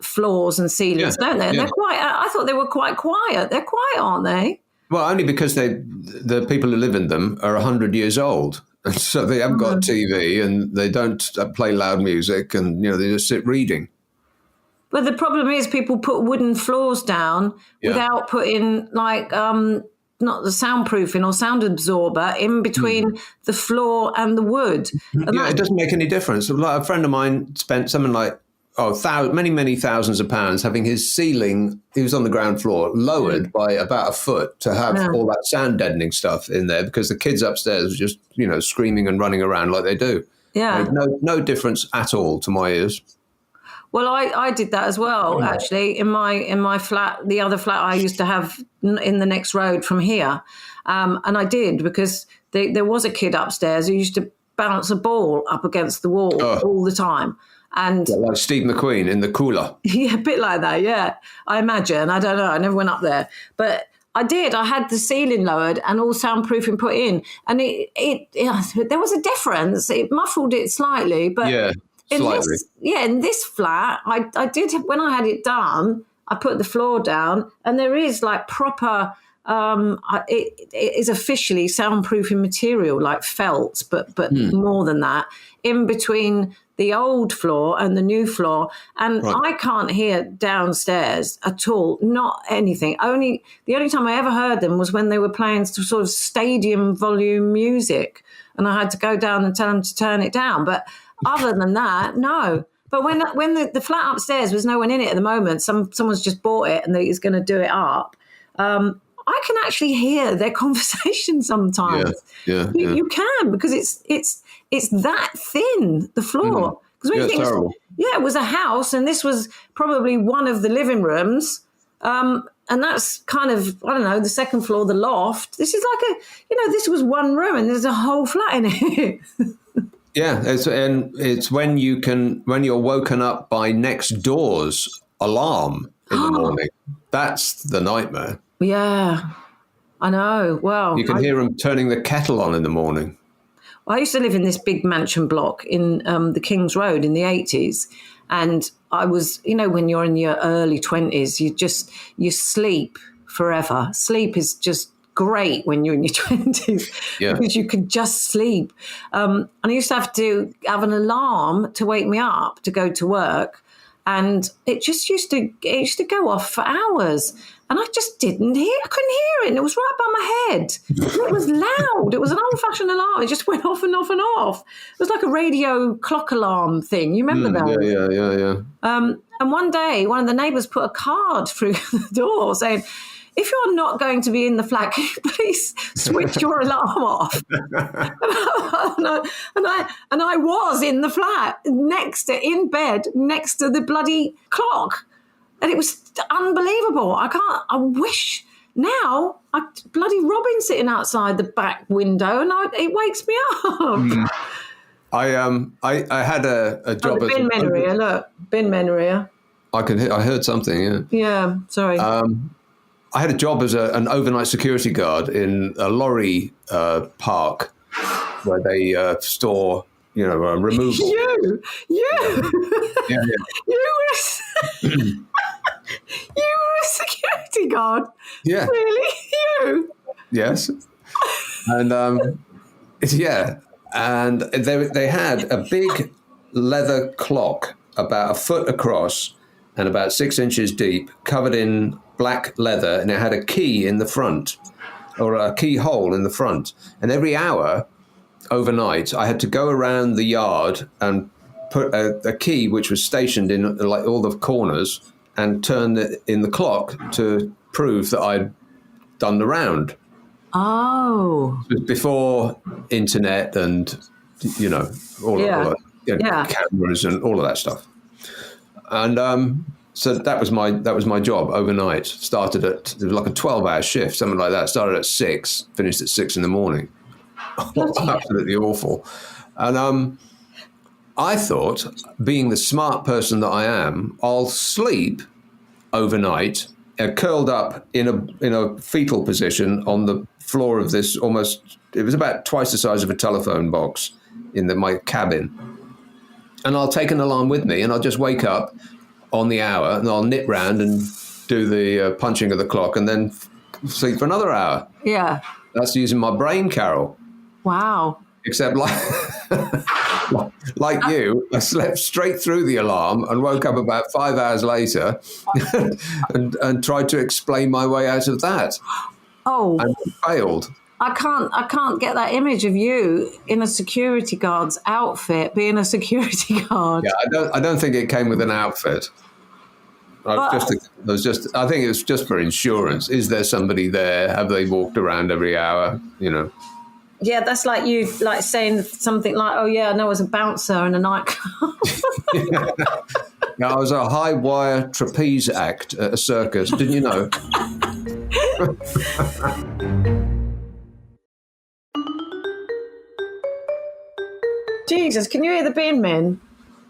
floors and ceilings, don't they? And they're I thought they were quite quiet. They're quiet, aren't they? Well, only because the people who live in them are 100 years old. And so they haven't got TV and they don't play loud music and, they just sit reading. But the problem is people put wooden floors down without putting not the soundproofing or sound absorber in between the floor and the wood. And it doesn't make any difference. Like a friend of mine spent something like many thousands of pounds having his ceiling, he was on the ground floor, lowered by about a foot to have all that sound deadening stuff in there because the kids upstairs were just, screaming and running around like they do. Yeah. No difference at all to my ears. Well, I did that as well, actually, in my flat, the other flat I used to have in the next road from here. And I did because there was a kid upstairs who used to bounce a ball up against the wall all the time. And like Steve McQueen in The Cooler. Yeah, a bit like that, yeah. I imagine. I don't know. I never went up there. But I did. I had the ceiling lowered and all soundproofing put in. And there was a difference. It muffled it slightly, but... Yeah. In this flat, I did, when I had it done, I put the floor down and there is like proper, it is officially soundproofing material, like felt, but more than that, in between the old floor and the new floor. And I can't hear downstairs at all, not anything. The only time I ever heard them was when they were playing sort of stadium volume music and I had to go down and tell them to turn it down. But other than that, no. But when the flat upstairs was no one in it at the moment, someone's just bought it and he's going to do it up. I can actually hear their conversation sometimes. You can, because it's that thin, the floor. Because when you think, it was a house, and this was probably one of the living rooms, and that's kind of, I don't know, the second floor, the loft. This is like this was one room, and there's a whole flat in it. Yeah, it's when you're woken up by next door's alarm in the morning. That's the nightmare. Yeah, I know. Well, you can hear them turning the kettle on in the morning. Well, I used to live in this big mansion block in the King's Road in the 80s. And I was, when you're in your early 20s, you sleep forever. Sleep is just great when you're in your 20s because you could just sleep. And I used to have an alarm to wake me up to go to work. And it used to go off for hours. And I just I couldn't hear it. And it was right by my head. It was loud. It was an old-fashioned alarm. It just went off and off and off. It was like a radio clock alarm thing. You remember that? Yeah. And one day, one of the neighbours put a card through the door saying, if you're not going to be in the flat, can you please switch your alarm off? and I was in the flat, in bed, next to the bloody clock. And it was unbelievable. I wish now, bloody Robin sitting outside the back window, and it wakes me up. I had a job as bin men are here. Look, bin men are here. I heard something. Yeah. Yeah. Sorry. I had a job as an overnight security guard in a lorry park where they store, removal. You. Yeah. You were a security guard. Yeah. Really? You? Yes. And and they had a big leather clock about a foot across and about 6 inches deep, covered in black leather, and it had a key in the front, or a keyhole in the front. And every hour overnight, I had to go around the yard and put a key, which was stationed in like all the corners, and turn it in the clock to prove that I'd done the round. Oh. Before internet and, all of cameras and all of that stuff. And so that was my job overnight. It was like a 12-hour shift, something like that. Started at 6, finished at 6 in the morning. Absolutely awful. And I thought, being the smart person that I am, I'll sleep overnight, curled up in a fetal position on the floor of this it was about twice the size of a telephone box in my cabin. And I'll take an alarm with me, and I'll just wake up on the hour, and I'll nip round and do the punching of the clock, and then sleep for another hour. Yeah. That's using my brain, Carol. Wow. Except like you, I slept straight through the alarm and woke up about 5 hours later and tried to explain my way out of that. Oh. And failed. I can't get that image of you in a security guard's outfit being a security guard. Yeah, I don't think it came with an outfit. I think it was just for insurance. Is there somebody there? Have they walked around every hour? Yeah, that's like you saying something like, "Oh yeah, I know I was a bouncer in a nightclub." Yeah, I was a high wire trapeze act at a circus. Didn't you know? Jesus, can you hear the bin men?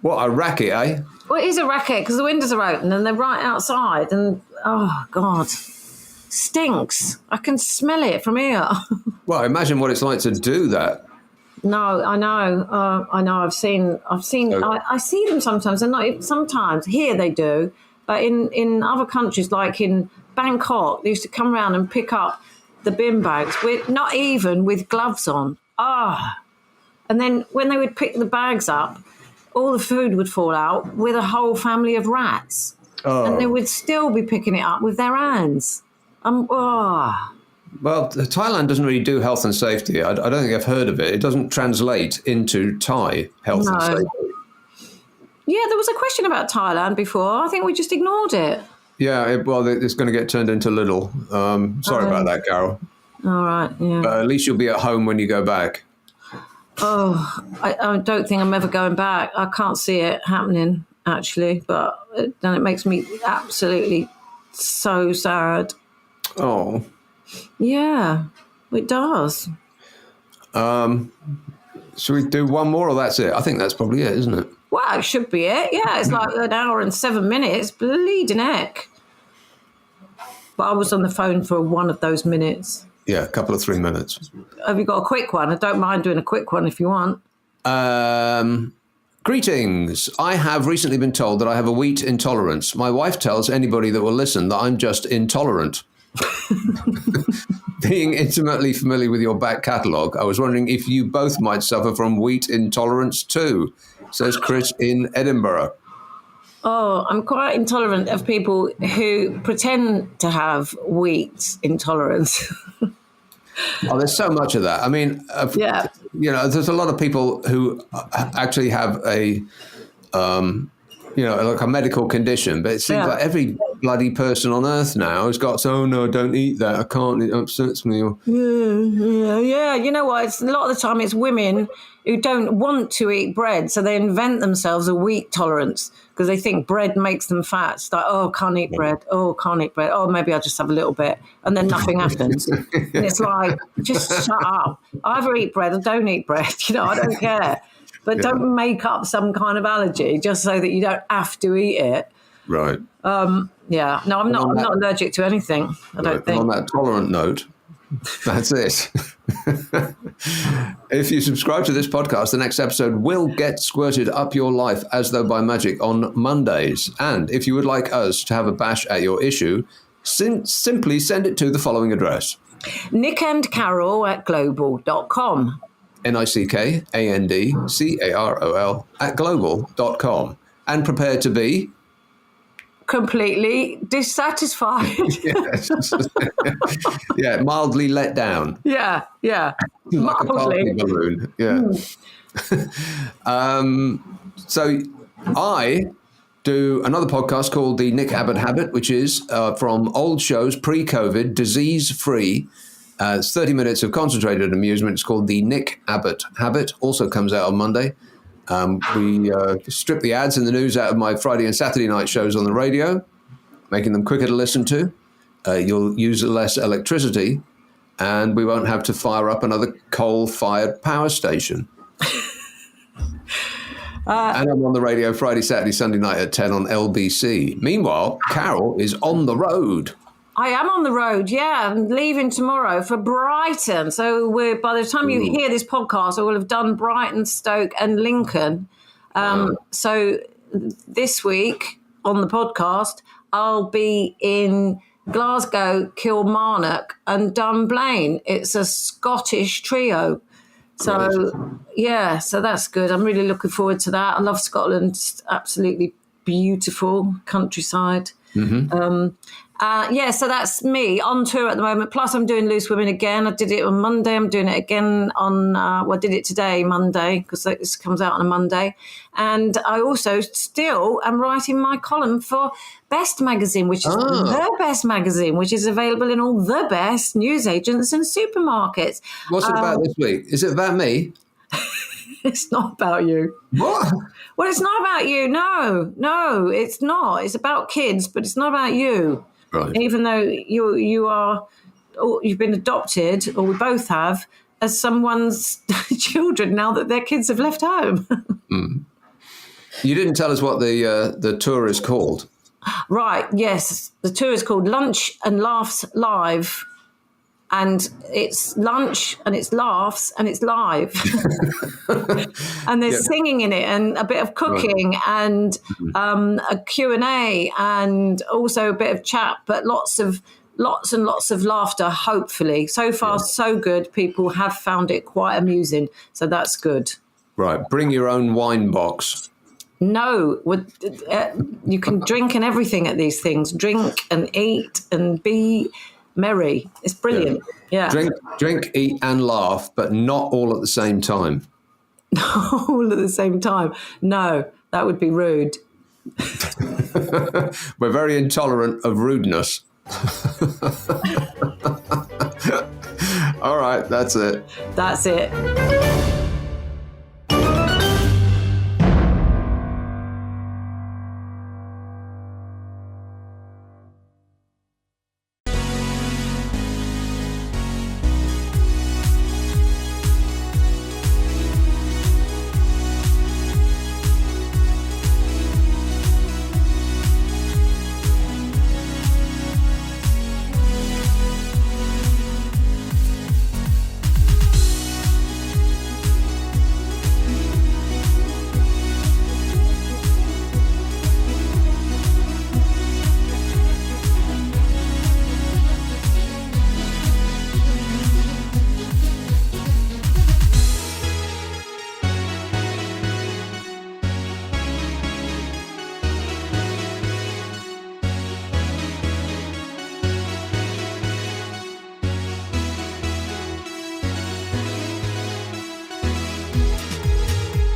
What, a racket, eh? Well, it is a racket because the windows are open and they're right outside, and oh God, stinks. I can smell it from here. Well, imagine what it's like to do that. No, I know. I've seen. I see them sometimes, and not sometimes. Here they do, but in other countries, like in Bangkok, they used to come around and pick up the bin bags not even with gloves on. And then when they would pick the bags up, all the food would fall out with a whole family of rats, and they would still be picking it up with their hands. Well, Thailand doesn't really do health and safety. I don't think I've heard of it. It doesn't translate into Thai health and safety. Yeah, there was a question about Thailand before. I think we just ignored it. Yeah, it's going to get turned into Lidl. Sorry about that, Carol. All right, yeah. But at least you'll be at home when you go back. Oh, I don't think I'm ever going back. I can't see it happening, actually. But then it makes me absolutely so sad. Oh. Yeah, it does. Should we do one more or that's it? I think that's probably it, isn't it? Well, it should be it. Yeah, it's like an hour and 7 minutes. Bleeding heck. But I was on the phone for one of those minutes. Yeah, a couple of 3 minutes. Have you got a quick one? I don't mind doing a quick one if you want. Greetings. I have recently been told that I have a wheat intolerance. My wife tells anybody that will listen that I'm just intolerant. Being intimately familiar with your back catalogue, I was wondering if you both might suffer from wheat intolerance too, says Chris in Edinburgh. Oh, I'm quite intolerant of people who pretend to have wheat intolerance. Oh, there's so much of that. I mean, Yeah. There's a lot of people who actually have a, like a medical condition, but it seems like every bloody person on earth now has got, oh no, don't eat that. I can't, it upsets me. Yeah. You know what? It's a lot of the time it's women who don't want to eat bread, so they invent themselves a wheat tolerance because they think bread makes them fat. It's like, oh, can't eat bread. Oh, can't eat bread. Oh, maybe I'll just have a little bit. And then nothing happens. And it's like, just shut up. Either eat bread or don't eat bread. I don't care. But don't make up some kind of allergy just so that you don't have to eat it. Right. Yeah. No, I'm not allergic to anything, I don't think. On that tolerant note, that's it. If you subscribe to this podcast, the next episode will get squirted up your life as though by magic on Mondays. And if you would like us to have a bash at your issue, simply send it to the following address. nickandcarol@global.com. NICKANDCAROL @global.com. And prepare to be... completely dissatisfied. Yes. Yeah, mildly let down. Yeah. Like a party balloon. Yeah. So I do another podcast called The Nick Abbot Habit, which is from old shows pre-COVID, disease-free. It's 30 minutes of concentrated amusement. It's called The Nick Abbot Habit. Also comes out on Monday. We strip the ads and the news out of my Friday and Saturday night shows on the radio, making them quicker to listen to. You'll use less electricity, and we won't have to fire up another coal-fired power station. And I'm on the radio Friday, Saturday, Sunday night at 10 on LBC. Meanwhile, Carol is on the road. I am on the road, yeah. I'm leaving tomorrow for Brighton. So by the time you hear this podcast, I will have done Brighton, Stoke and Lincoln. So this week on the podcast, I'll be in Glasgow, Kilmarnock and Dunblane. It's a Scottish trio. So, so that's good. I'm really looking forward to that. I love Scotland. It's absolutely beautiful countryside. Mm-hmm. So that's me on tour at the moment. Plus, I'm doing Loose Women again. I did it on Monday. I'm doing it again on, I did it today, Monday, because this comes out on a Monday. And I also still am writing my column for Best Magazine, which is the best magazine, which is available in all the best newsagents and supermarkets. What's it about this week? Is it about me? It's not about you. What? Well, it's not about you. No, it's not. It's about kids, but it's not about you. Right. Even though you've been adopted, or we both have, as someone's children now that their kids have left home. You didn't tell us what the tour is called. Right, yes. The tour is called Lunch and Laughs Live. And it's lunch and it's laughs and it's live. And there's singing in it and a bit of cooking and a Q&A and also a bit of chat, but lots and lots of laughter, hopefully. So far, so good. People have found it quite amusing. So that's good. Right. Bring your own wine box. No, you can drink and everything at these things. Drink and eat and be merry. It's brilliant. Yeah. Drink, eat and laugh, but not all at the same time. All at the same time. No, That would be rude. We're very intolerant of rudeness. All right, that's it. That's it.